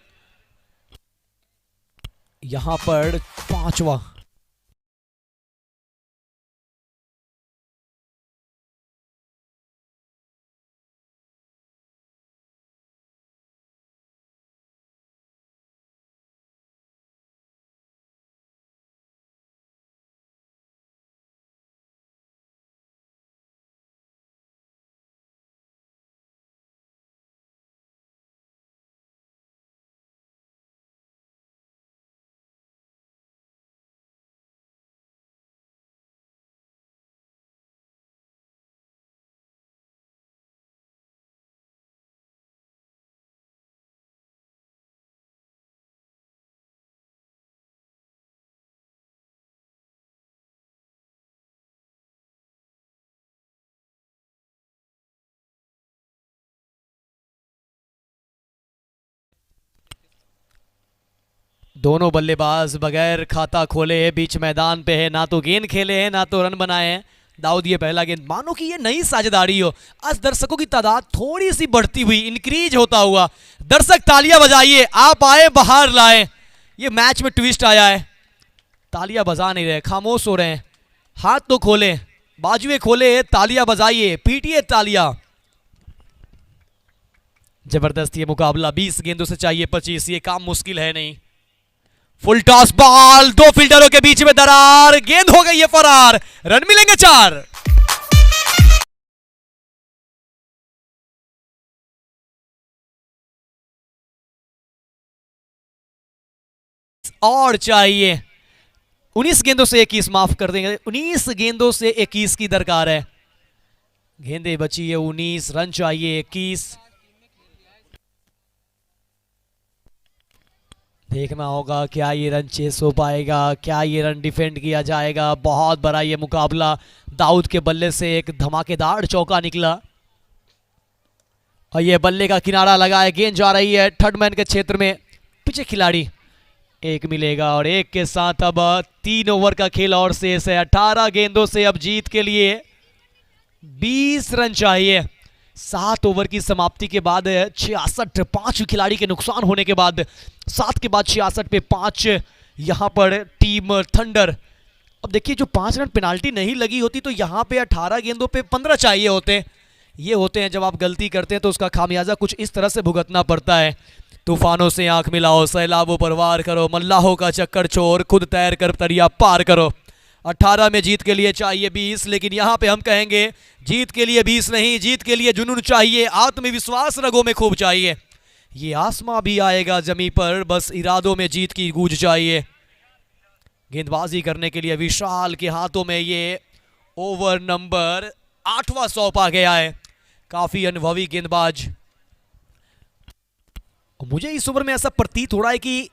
यहां पर 5वां। दोनों बल्लेबाज बगैर खाता खोले बीच मैदान पे है, ना तो गेंद खेले हैं ना तो रन बनाए हैं। दाऊद ये पहला गेंद, मानो कि ये नई साझेदारी हो। आज दर्शकों की तादाद थोड़ी सी बढ़ती हुई, इंक्रीज होता हुआ। दर्शक तालियां बजाइए, आप आए बाहर लाए। ये मैच में ट्विस्ट आया है, तालियां बजा नहीं रहे, खामोश हो रहे हैं। हाथ तो खोले, बाजुए खोले, तालियां बजाइए, पीटिए तालियां। जबरदस्त ये मुकाबला, 20 गेंदों से चाहिए 25, ये काम मुश्किल है नहीं। फुल टॉस बॉल, 2 फील्डरों के बीच में दरार, गेंद हो गई है फरार, रन मिलेंगे 4। और चाहिए 19 गेंदों से 21, माफ कर देंगे, 19 गेंदों से 21 की दरकार है। गेंदें बची है 19, रन चाहिए 21। देखना होगा क्या ये रन चेस हो पाएगा, क्या ये रन डिफेंड किया जाएगा। बहुत बड़ा ये मुकाबला, दाऊद के बल्ले से एक धमाकेदार चौका निकला और ये बल्ले का किनारा लगा है, गेंद जा रही है थर्ड मैन के क्षेत्र में। पीछे खिलाड़ी एक मिलेगा और एक के साथ अब 3 ओवर का खेल और शेष है। 18 गेंदों से अब जीत के लिए 20 रन चाहिए। 7 ओवर की समाप्ति के बाद 66, 5 खिलाड़ी के नुकसान होने के बाद 7 के बाद 66 पे 5 यहां पर टीम थंडर। अब देखिए जो 5 रन पेनाल्टी नहीं लगी होती तो यहां पे 18 गेंदों पे 15 चाहिए होते। ये होते हैं जब आप गलती करते हैं तो उसका खामियाजा कुछ इस तरह से भुगतना पड़ता है। तूफानों से आंख मिलाओ, सैलाबों पर वार करो, मल्लाहों का चक्कर छोड़, खुद तैर कर दरिया पार करो। 18 में जीत के लिए चाहिए 20, लेकिन यहां पे हम कहेंगे जीत के लिए 20 नहीं, जीत के लिए जुनून चाहिए, आत्मविश्वास रगों में खूब चाहिए। ये आसमां भी आएगा जमीन पर, बस इरादों में जीत की गूंज चाहिए। गेंदबाजी करने के लिए विशाल के हाथों में ये ओवर नंबर 8वां सौंपा गया है। काफी अनुभवी गेंदबाज। मुझे इस ओवर में ऐसा प्रतीत हो रहा है कि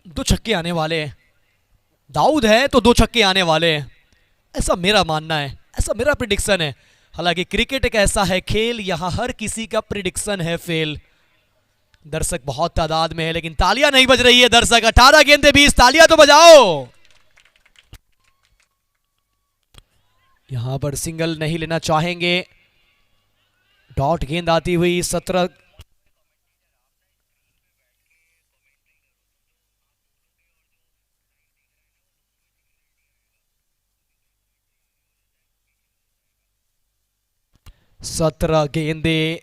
2 छक्के आने वाले हैं। दाऊद है तो 2 छक्के आने वाले हैं, ऐसा मेरा मानना है, ऐसा मेरा प्रिडिक्शन है। हालांकि क्रिकेट एक ऐसा है खेल, यहां हर किसी का प्रिडिक्शन है फेल। दर्शक बहुत तादाद में है लेकिन तालियां नहीं बज रही है। दर्शक 18 गेंदे 20, तालियां तो बजाओ। यहां पर सिंगल नहीं लेना चाहेंगे, डॉट गेंद आती हुई 17। सत्रह गेंदे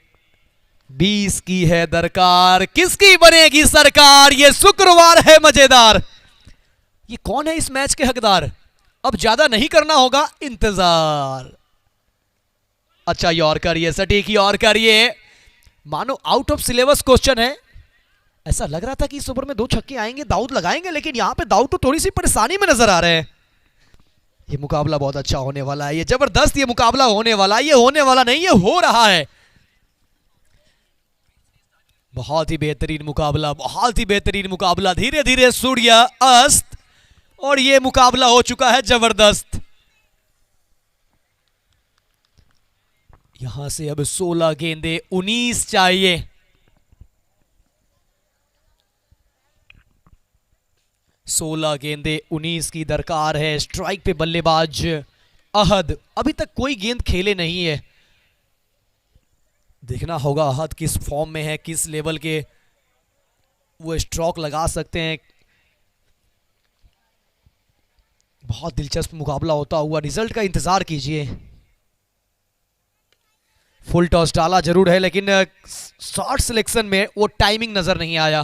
20 की है दरकार, किसकी बनेगी सरकार? ये शुक्रवार है मजेदार। ये कौन है इस मैच के हकदार? अब ज्यादा नहीं करना होगा इंतजार। अच्छा यॉर्कर, ये सटीक यॉर्कर, ये मानो आउट ऑफ सिलेबस क्वेश्चन है। ऐसा लग रहा था कि इस ओवर में 2 छक्के आएंगे, दाऊद लगाएंगे, लेकिन यहां पे दाऊद तो थोड़ी सी परेशानी में नजर आ रहे हैं। ये मुकाबला बहुत अच्छा होने वाला है, ये जबरदस्त ये मुकाबला होने वाला है। ये होने वाला नहीं, ये हो रहा है। बहुत ही बेहतरीन मुकाबला, बहुत ही बेहतरीन मुकाबला। धीरे धीरे सूर्य अस्त और ये मुकाबला हो चुका है जबरदस्त। यहां से अब 16 गेंदे 19 चाहिए। 16 गेंदे 19 की दरकार है। स्ट्राइक पे बल्लेबाज अहद, अभी तक कोई गेंद खेले नहीं है। देखना होगा अहद किस फॉर्म में है, किस लेवल के वो स्ट्रोक लगा सकते हैं। बहुत दिलचस्प मुकाबला होता हुआ, रिजल्ट का इंतजार कीजिए। फुल टॉस डाला जरूर है लेकिन शॉट सिलेक्शन में वो टाइमिंग नजर नहीं आया,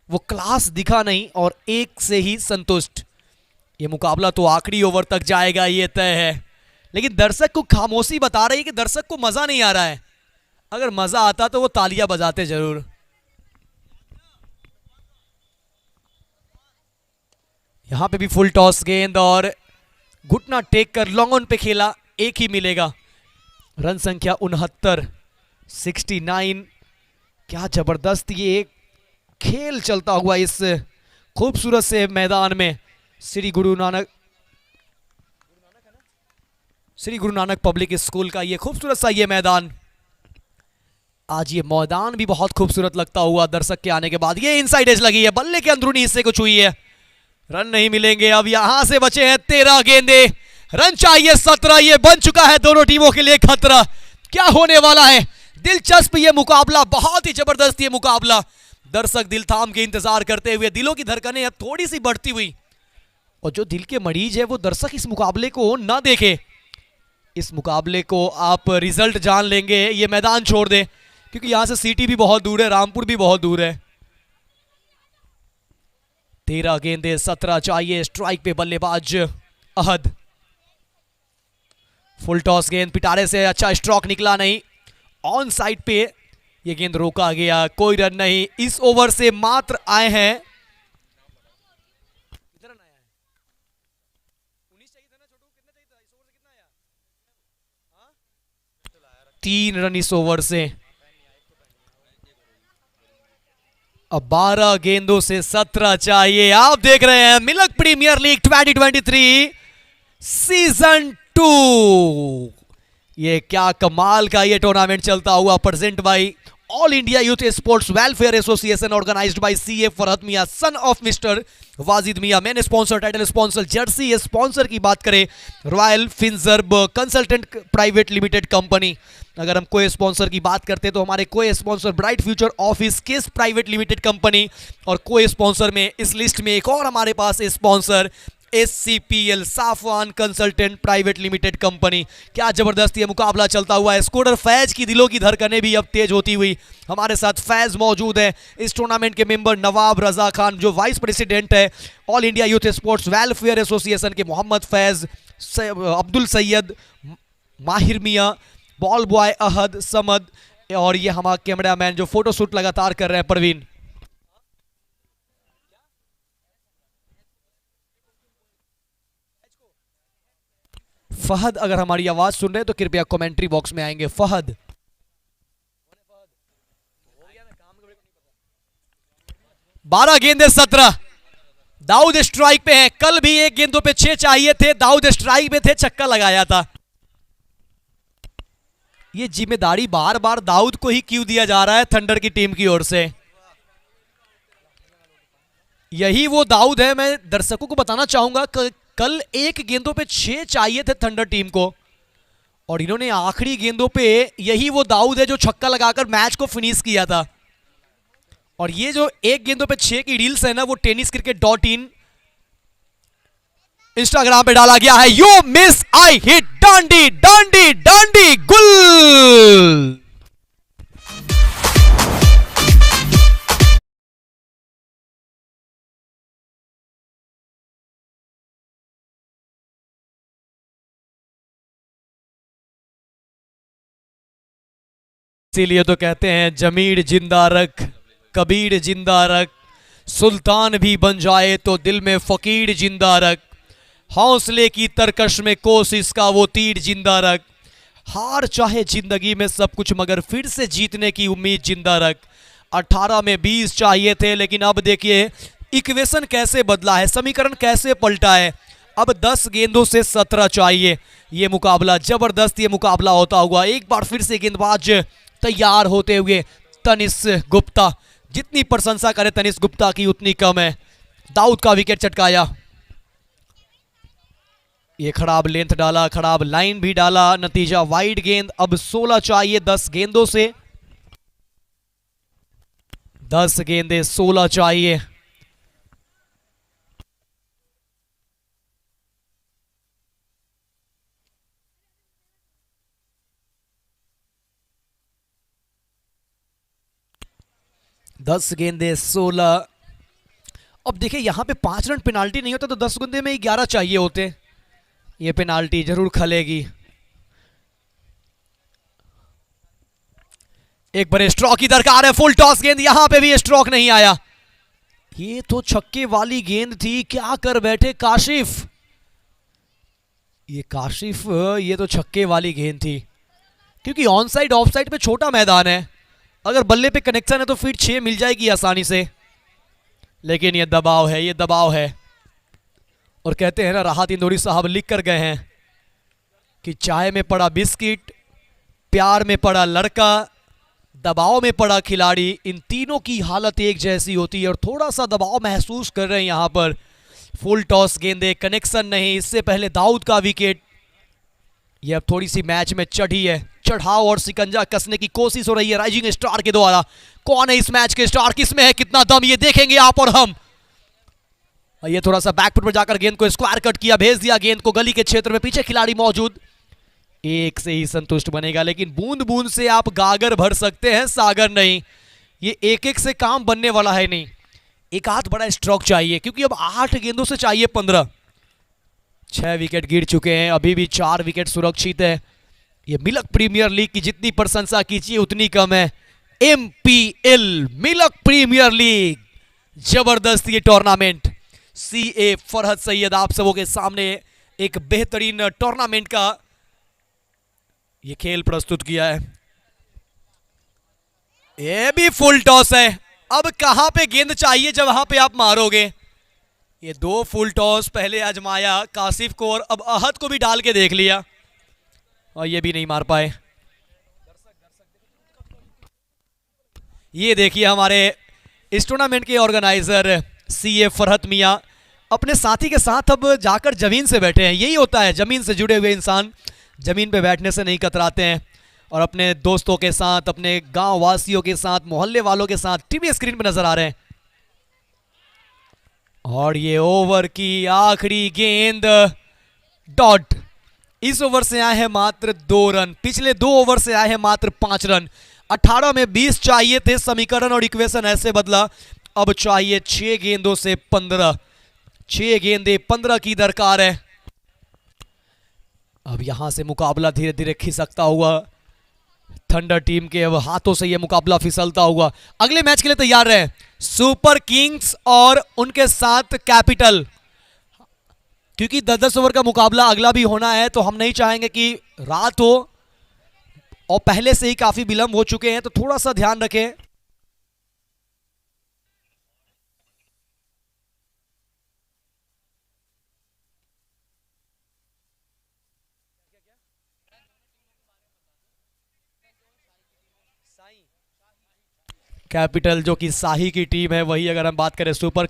वो क्लास दिखा नहीं और 1 से ही संतुष्ट। ये मुकाबला तो आखिरी ओवर तक जाएगा, ये तय है। लेकिन दर्शक को खामोशी बता रही है कि दर्शक को मजा नहीं आ रहा है। अगर मजा आता तो वो तालियां बजाते जरूर। यहां पे भी फुल टॉस गेंद और घुटना टेक कर लॉन्ग ऑन पे खेला, एक ही मिलेगा। रन संख्या 69, 69। क्या जबरदस्त ये खेल चलता हुआ इस खूबसूरत से मैदान में। श्री गुरु नानक पब्लिक स्कूल का ये खूबसूरत सा ये मैदान। आज ये मैदान भी बहुत खूबसूरत लगता हुआ दर्शक के आने के बाद। ये इनसाइड एज लगी है, बल्ले के अंदरूनी हिस्से को छुई है, रन नहीं मिलेंगे। अब यहां से बचे हैं 13 गेंदे, रन चाहिए 17। ये बन चुका है दोनों टीमों के लिए खतरा। क्या होने वाला है? दिलचस्प ये मुकाबला, बहुत ही जबरदस्त ये मुकाबला। दर्शक दिल थाम के इंतजार करते हुए, दिलों की धड़कनें अब थोड़ी सी बढ़ती हुई। और जो दिल के मरीज है वो दर्शक इस मुकाबले को ना देखे, इस मुकाबले को आप रिजल्ट जान लेंगे, ये मैदान छोड़ दे, क्योंकि यहां से सिटी भी बहुत दूर है, रामपुर भी बहुत दूर है। 13 गेंदे 17 चाहिए। स्ट्राइक पे बल्लेबाज अहद। फुल टॉस गेंद पिटारे से अच्छा स्ट्रोक निकला नहीं, ऑन साइड पे ये गेंद रोका गया, कोई रन नहीं। इस ओवर से मात्र आए हैं 3 रन इस ओवर से। अब 12 गेंदों से 17 चाहिए। आप देख रहे हैं मिल्क प्रीमियर लीग 2023 सीजन 2। ये क्या कमाल का ये टूर्नामेंट चलता हुआ, present by all India youth sports welfare association, organised by CA Farhat Miyan son of mister Wajid Miyan. Main sponsor, title sponsor, jersey sponsor की बात करें रॉयल फिनजर्ब कंसल्टेंट प्राइवेट लिमिटेड कंपनी। अगर हम कोई स्पॉन्सर की बात करते हैं तो हमारे कोई sponsor bright future office case private limited company, और कोई स्पॉन्सर में इस लिस्ट में एक और हमारे पास sponsor SCPL Safwan consultant private limited company. क्या जबरदस्त ये मुकाबला चलता हुआ है। स्कोरर फैज की दिलों की धड़कनें भी अब तेज होती हुई। हमारे साथ फैज मौजूद है, इस टूर्नामेंट के मेंबर नवाब रजा खान जो वाइस प्रेसिडेंट है all India youth sports welfare association के, मोहम्मद फैज, अब्दुल सैयद, माहिर मियां, बॉल बॉय अहद, समद, और ये हमारा कैमरामैन जो फोटो शूट लगातार कर रहे हैं परवीन। फहद अगर हमारी आवाज सुन रहे हैं तो कृपया कमेंट्री बॉक्स में आएंगे। फहद 12 गेंदे 17, दाऊद स्ट्राइक पे है। कल भी एक गेंदों पे 6 चाहिए थे, दाऊद स्ट्राइक पे थे, छक्का लगाया था। ये जिम्मेदारी बार बार दाऊद को ही क्यों दिया जा रहा है थंडर की टीम की ओर से? यही वो दाऊद है। मैं दर्शकों को बताना चाहूंगा कल एक गेंदों पे 6 चाहिए थे थंडर टीम को, और इन्होंने आखिरी गेंदों पे, यही वो दाऊद है जो छक्का लगाकर मैच को फिनिश किया था। और ये जो एक गेंदों पे 6 की रील्स है ना, वो tenniscricket.in इंस्टाग्राम पे डाला गया है। यू मिस आई हिट, डांडी डांडी डांडी गुल। इसीलिए तो कहते हैं जमीर जिंदा रख, कबीर जिंदा रख, सुल्तान भी बन जाए तो दिल में फकीर जिंदा रख, हौसले की तरकश में कोशिश का वो तीर जिंदा रख, हार चाहे जिंदगी में सब कुछ मगर फिर से जीतने की उम्मीद जिंदा रख। 18 में 20 चाहिए थे, लेकिन अब देखिए इक्वेशन कैसे बदला है, समीकरण कैसे पलटा है। अब 10 गेंदों से 17 चाहिए। ये मुकाबला जबरदस्त, ये मुकाबला होता हुआ एक बार फिर से गेंदबाज तैयार होते हुए तनिष गुप्ता। जितनी प्रशंसा करे तनिष गुप्ता की उतनी कम है। दाऊद का विकेट चटकाया। ये खराब लेंथ डाला, खराब लाइन भी डाला, नतीजा वाइड गेंद। अब 16 चाहिए 10 गेंदों से। 10 गेंदे 16 चाहिए। दस गेंदे 16। अब देखिए यहां पे 5 रन पेनाल्टी नहीं होता तो 10 गेंदे में 11 चाहिए होते। ये पेनाल्टी जरूर खलेगी। एक बड़े स्ट्रोक की दरकार है। फुल टॉस गेंद, यहां पे भी स्ट्रोक नहीं आया। ये तो छक्के वाली गेंद थी, क्या कर बैठे काशिफ। ये काशिफ, ये तो छक्के वाली गेंद थी, क्योंकि ऑन साइड ऑफ साइड पे छोटा मैदान है। अगर बल्ले पे कनेक्शन है तो फीट 6 मिल जाएगी आसानी से, लेकिन ये दबाव है, ये दबाव है। और कहते हैं ना, राहत इंदौरी साहब लिख कर गए हैं कि चाय में पड़ा बिस्किट, प्यार में पड़ा लड़का, दबाव में पड़ा खिलाड़ी, इन तीनों की हालत एक जैसी होती है। और थोड़ा सा दबाव महसूस कर रहे हैं यहां पर। फुल टॉस गेंदे, कनेक्शन नहीं। इससे पहले दाऊद का विकेट। ये अब थोड़ी सी मैच में चढ़ी है, चढ़ाव और सिकंजा कसने की कोशिश हो रही है राइजिंग स्टार के द्वारा। कौन है इस मैच के स्टार, किसमें है कितना दम, ये देखेंगे आप और हम। ये थोड़ा सा बैकफुट पर जाकर गेंद को स्क्वायर कट किया, भेज दिया गेंद को गली के क्षेत्र में, पीछे खिलाड़ी मौजूद। एक से ही संतुष्ट बनेगा, लेकिन बूंद बूंद से आप गागर भर सकते हैं, सागर नहीं। ये एक एक से काम बनने वाला है नहीं। एक आध बड़ा स्ट्रोक चाहिए, क्योंकि अब 8 गेंदों से चाहिए 15। 6 विकेट गिर चुके हैं, अभी भी 4 विकेट सुरक्षित है। ये मिल्क प्रीमियर लीग की जितनी प्रशंसा कीजिए उतनी कम है। MPL मिल्क प्रीमियर लीग, जबरदस्त ये टूर्नामेंट। CA फरहत सैयद आप सबों के सामने एक बेहतरीन टूर्नामेंट का ये खेल प्रस्तुत किया है। ये भी फुल टॉस है। अब कहां पे गेंद चाहिए जब वहां पे आप मारोगे। ये 2 फुल टॉस पहले आजमाया काशिफ को, और अब अहद को भी डाल के देख लिया, और ये भी नहीं मार पाए। ये देखिए हमारे इस टूर्नामेंट के ऑर्गेनाइजर CA फरहत मियां अपने साथी के साथ अब जाकर जमीन से बैठे हैं। यही होता है, जमीन से जुड़े हुए इंसान जमीन पे बैठने से नहीं कतराते हैं। और अपने दोस्तों के साथ, अपने गांव वासियों के साथ, मोहल्ले वालों के साथ टीवी स्क्रीन पे नजर आ रहे हैं। और ये ओवर की आखिरी गेंद, डॉट। इस ओवर से आए हैं मात्र 2 रन, पिछले 2 ओवर से आए हैं मात्र 5 रन। 18 में 20 चाहिए थे, समीकरण और इक्वेशन ऐसे बदला। अब चाहिए 6 गेंदों से 15। 6 गेंदे 15 की दरकार है। अब यहां से मुकाबला धीरे धीरे खिसकता हुआ थंडर टीम के अब हाथों से यह मुकाबला फिसलता हुआ। अगले मैच के लिए तैयार रहे सुपर किंग्स और उनके साथ कैपिटल, क्योंकि 10-10 ओवर का मुकाबला अगला भी होना है, तो हम नहीं चाहेंगे कि रात हो, और पहले से ही काफी विलंब हो चुके हैं, तो थोड़ा सा ध्यान रखें। कैपिटल जो कि शाही की टीम है, वही अगर हम बात करें सुपर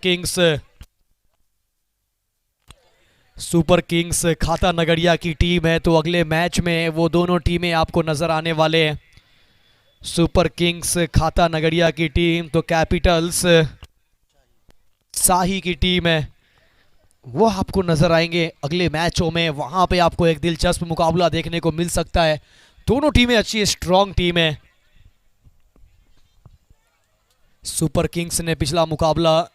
किंग्स खाता नगरिया की टीम है। तो अगले मैच में वो दोनों टीमें आपको नजर आने वाले हैं। सुपर किंग्स खाता नगरिया की टीम, तो कैपिटल्स शाही की टीम है, वो आपको नजर आएंगे अगले मैचों में। वहां पे आपको एक दिलचस्प मुकाबला देखने को मिल सकता है। दोनों टीमें अच्छी स्ट्रॉन्ग टीम है। सुपर किंग्स ने पिछला मुकाबला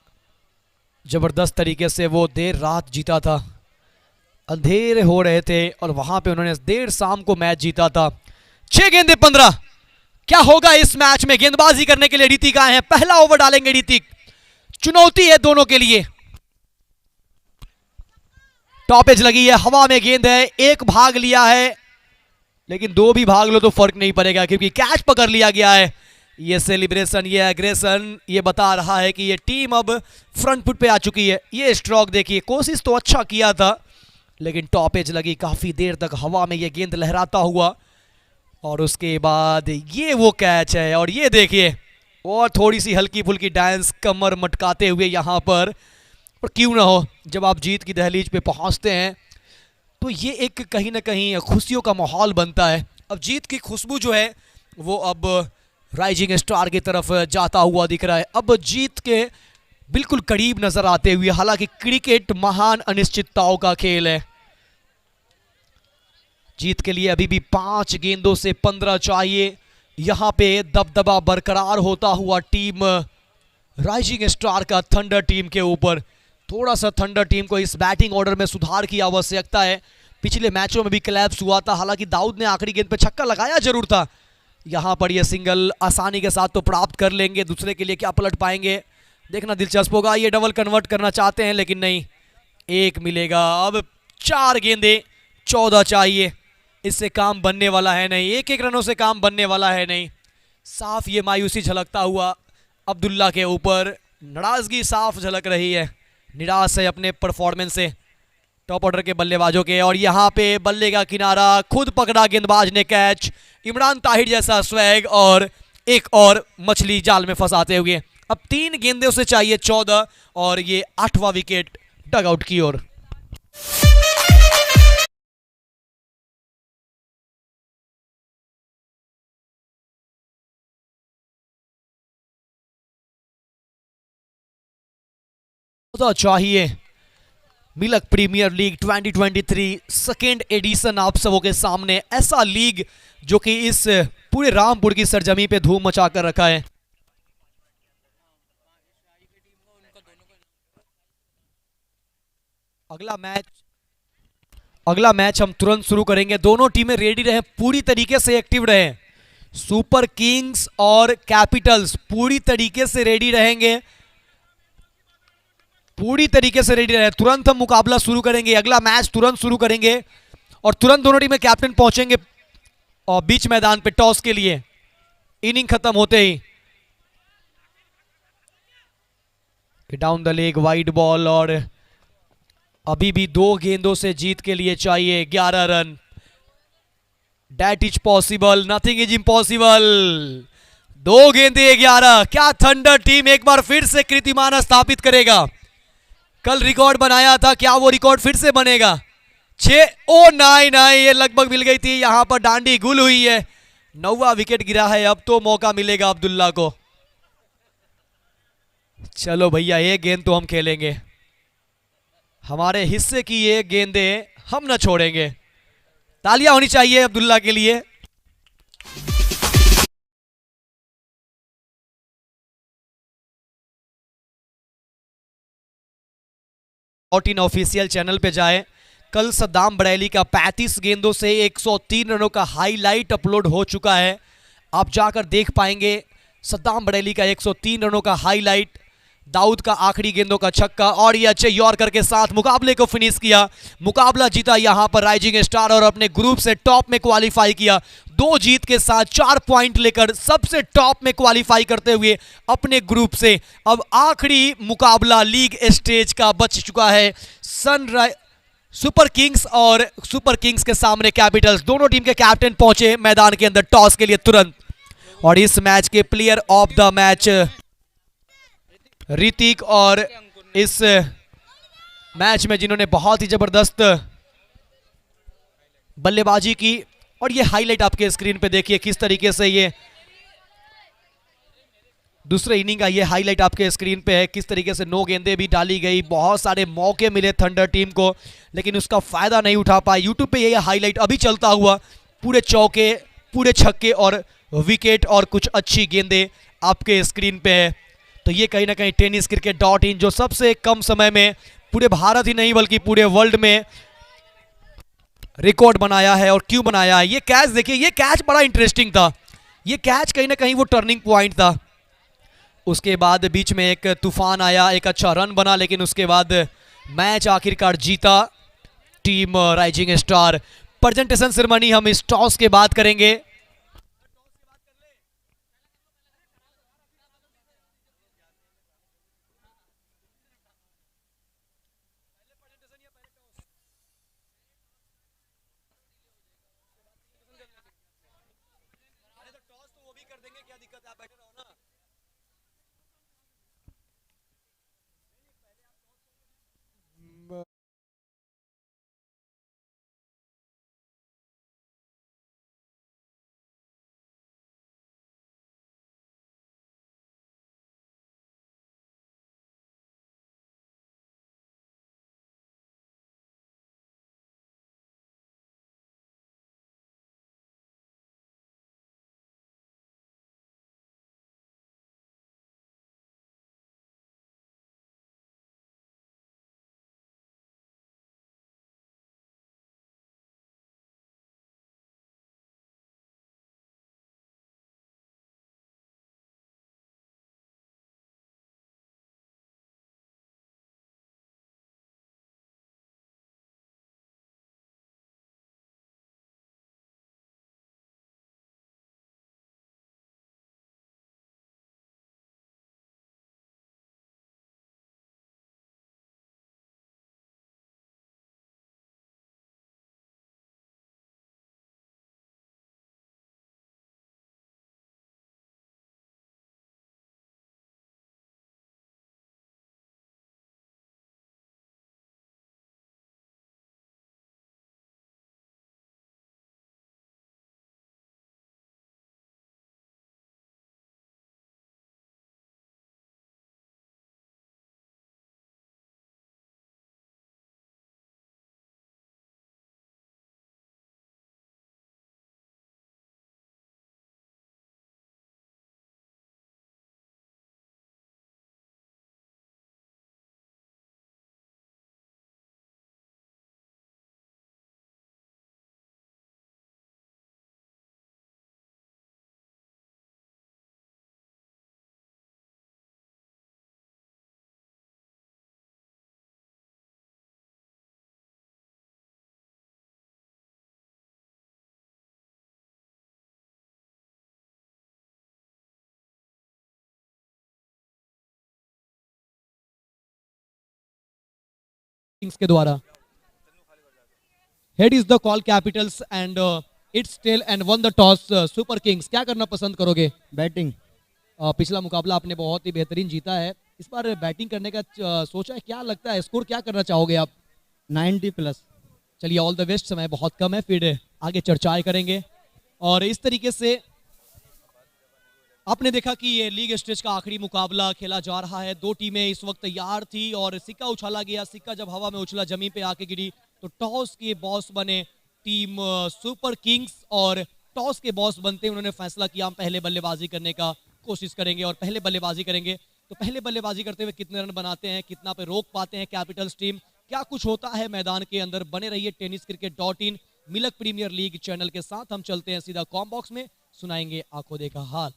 जबरदस्त तरीके से वो देर रात जीता था, अंधेरे हो रहे थे और वहां पे उन्होंने देर शाम को मैच जीता था। 6 गेंदे 15। क्या होगा इस मैच में? गेंदबाजी करने के लिए ऋतिक आए हैं, पहला ओवर डालेंगे ऋतिक। चुनौती है दोनों के लिए। टॉप एज लगी है, हवा में गेंद है, एक भाग लिया है, लेकिन दो भी भाग लो तो फर्क नहीं पड़ेगा क्योंकि कैच पकड़ लिया गया है। ये सेलिब्रेशन, ये एग्रेशन, ये बता रहा है कि ये टीम अब फ्रंट फुट पे आ चुकी है। ये स्ट्रोक देखिए, कोशिश तो अच्छा किया था लेकिन टॉप एज लगी, काफी देर तक हवा में ये गेंद लहराता हुआ और उसके बाद ये वो कैच है। और ये देखिए, और थोड़ी सी हल्की फुल्की डांस कमर मटकाते हुए यहां पर। और क्यों ना हो, जब आप जीत की दहलीज पे पहुंचते हैं तो ये एक कहीं ना कहीं खुशियों का माहौल बनता है। अब जीत की खुशबू जो है वो अब राइजिंग स्टार की तरफ जाता हुआ दिख रहा है, अब जीत के बिल्कुल करीब नजर आते हुए। हालांकि क्रिकेट महान अनिश्चितताओं का खेल है। जीत के लिए अभी भी 5 गेंदों से 15 चाहिए। यहां पे दबदबा बरकरार होता हुआ टीम राइजिंग स्टार का थंडर टीम के ऊपर। थोड़ा सा थंडर टीम को इस बैटिंग ऑर्डर में सुधार की आवश्यकता है। पिछले मैचों में भी क्लैप्स हुआ था, हालांकि दाऊद ने आखिरी गेंद पे छक्का लगाया जरूर था। यहां पर यह सिंगल आसानी के साथ तो प्राप्त कर लेंगे, दूसरे के लिए क्या पलट पाएंगे देखना दिलचस्प होगा। ये डबल कन्वर्ट करना चाहते हैं लेकिन नहीं, एक मिलेगा। अब 4 गेंदे 14 चाहिए, इससे काम बनने वाला है नहीं, एक एक रनों से काम बनने वाला है नहीं। साफ ये मायूसी झलकता हुआ अब्दुल्ला के ऊपर, नाराजगी साफ झलक रही है, निराश है अपने परफॉर्मेंस से टॉप ऑर्डर के बल्लेबाजों के। और यहां पे बल्ले का किनारा खुद पकड़ा गेंदबाज ने कैच, इमरान ताहिर जैसा स्वैग और एक और मछली जाल में फंसाते हुए। अब 3 गेंदों से चाहिए 14 और ये 8वां विकेट डगआउट की ओर। चाहिए मिलक प्रीमियर लीग 2023 सेकेंड एडिशन आप सबों के सामने। ऐसा लीग जो कि इस पूरे रामपुर की सरजमी पे धूम मचा कर रखा है। अगला मैच हम तुरंत शुरू करेंगे। दोनों टीमें रेडी रहें, पूरी तरीके से एक्टिव रहें। सुपर किंग्स और कैपिटल्स पूरी तरीके से रेडी रहेंगे, पूरी तरीके से रेडी रहे। तुरंत हम मुकाबला शुरू करेंगे, अगला मैच तुरंत शुरू करेंगे और तुरंत दोनों टीमें कैप्टन पहुंचेंगे और बीच मैदान पे टॉस के लिए इनिंग खत्म होते ही। Down the leg wide ball और अभी भी 2 गेंदों से जीत के लिए चाहिए 11 run. That is possible, nothing is impossible. 2 गेंदे 11। क्या थंडर टीम एक बार फिर से कीर्तिमान स्थापित करेगा? कल रिकॉर्ड बनाया था, क्या वो रिकॉर्ड फिर से बनेगा? 6 ओ 9 ये लगभग मिल गई थी, यहां पर डांडी गुल हुई है। 9वां विकेट गिरा है, अब तो मौका मिलेगा अब्दुल्ला को। चलो भैया, एक गेंद तो हम खेलेंगे, हमारे हिस्से की ये गेंदें हम न छोड़ेंगे। तालियां होनी चाहिए अब्दुल्ला के लिए। ऑफिशियल चैनल पे जाएं। कल सद्दाम बरेली का 35 गेंदों से 103 रनों का हाईलाइट अपलोड हो चुका है, आप जाकर देख पाएंगे। सद्दाम बरेली का 103 रनों का हाईलाइट, दाऊद का आखिरी गेंदों का छक्का और ये अच्छे यॉर्कर के साथ मुकाबले को फिनिश किया। मुकाबला जीता यहां पर राइजिंग स्टार और अपने ग्रुप से टॉप में क्वालिफाई किया। 2 जीत के साथ 4 पॉइंट लेकर सबसे टॉप में क्वालिफाई करते हुए अपने ग्रुप से अब आखिरी मुकाबला लीग स्टेज का बच चुका है। सुपर किंग्स और सुपर किंग्स के सामने कैपिटल्स। दोनों टीम के कैप्टन पहुंचे मैदान के अंदर टॉस के लिए तुरंत। और इस मैच के player of the match Hrithik, और इस मैच में जिन्होंने बहुत ही जबरदस्त बल्लेबाजी की। और ये हाईलाइट आपके स्क्रीन पे देखिए किस तरीके से ये दूसरे इनिंग का ये हाईलाइट आपके स्क्रीन पे है, किस तरीके से 9 गेंदें भी डाली गई, बहुत सारे मौके मिले थंडर टीम को, लेकिन उसका फायदा नहीं उठा पाई। यूट्यूब पे ये हाईलाइट अभी चलता हुआ, पूरे चौके, पूरे छक्के और विकेट और कुछ अच्छी गेंदें आपके स्क्रीन पे है। तो ये कहीं ना कहीं tenniscricket.in जो सबसे कम समय में पूरे भारत ही नहीं बल्कि पूरे वर्ल्ड में रिकॉर्ड बनाया है। और क्यों बनाया है, ये कैच देखिए, ये कैच बड़ा इंटरेस्टिंग था। ये कैच कहीं ना कहीं वो टर्निंग पॉइंट था। उसके बाद बीच में एक तूफान आया, एक अच्छा रन बना, लेकिन उसके बाद मैच आखिरकार जीता team rising star. Presentation ceremony हम इस टॉस के बाद करेंगे। किंग्स के द्वारा head is the call capitals and it's tail and won the toss super kings. क्या करना पसंद करोगे? बैटिंग। पिछला मुकाबला आपने बहुत ही बेहतरीन जीता है, इस बार बैटिंग करने का सोचा है, क्या लगता है स्कोर क्या करना चाहोगे आप? 90+। चलिए ऑल द बेस्ट, समय बहुत कम है, फिर आगे चर्चाएं करेंगे। और इस तरीके से आपने देखा कि ये लीग स्टेज का आखिरी मुकाबला खेला जा रहा है। दो टीमें इस वक्त तैयार थी और सिक्का उछाला गया। सिक्का जब हवा में उछला, जमीन पे आके गिरी, तो टॉस के बॉस बने टीम सुपर किंग्स। और टॉस के बॉस बनते उन्होंने फैसला किया हम पहले बल्लेबाजी करने का कोशिश करेंगे और पहले बल्लेबाजी करेंगे। तो पहले बल्लेबाजी करते हुए कितने रन बनाते हैं, कितना पे रोक पाते हैं कैपिटल्स टीम, क्या कुछ होता है मैदान के अंदर। बने रहिए tenniscricket.in मिलक प्रीमियर लीग चैनल के साथ। हम चलते हैं सीधा कॉम बॉक्स में, सुनाएंगे आंखों देखा हाल।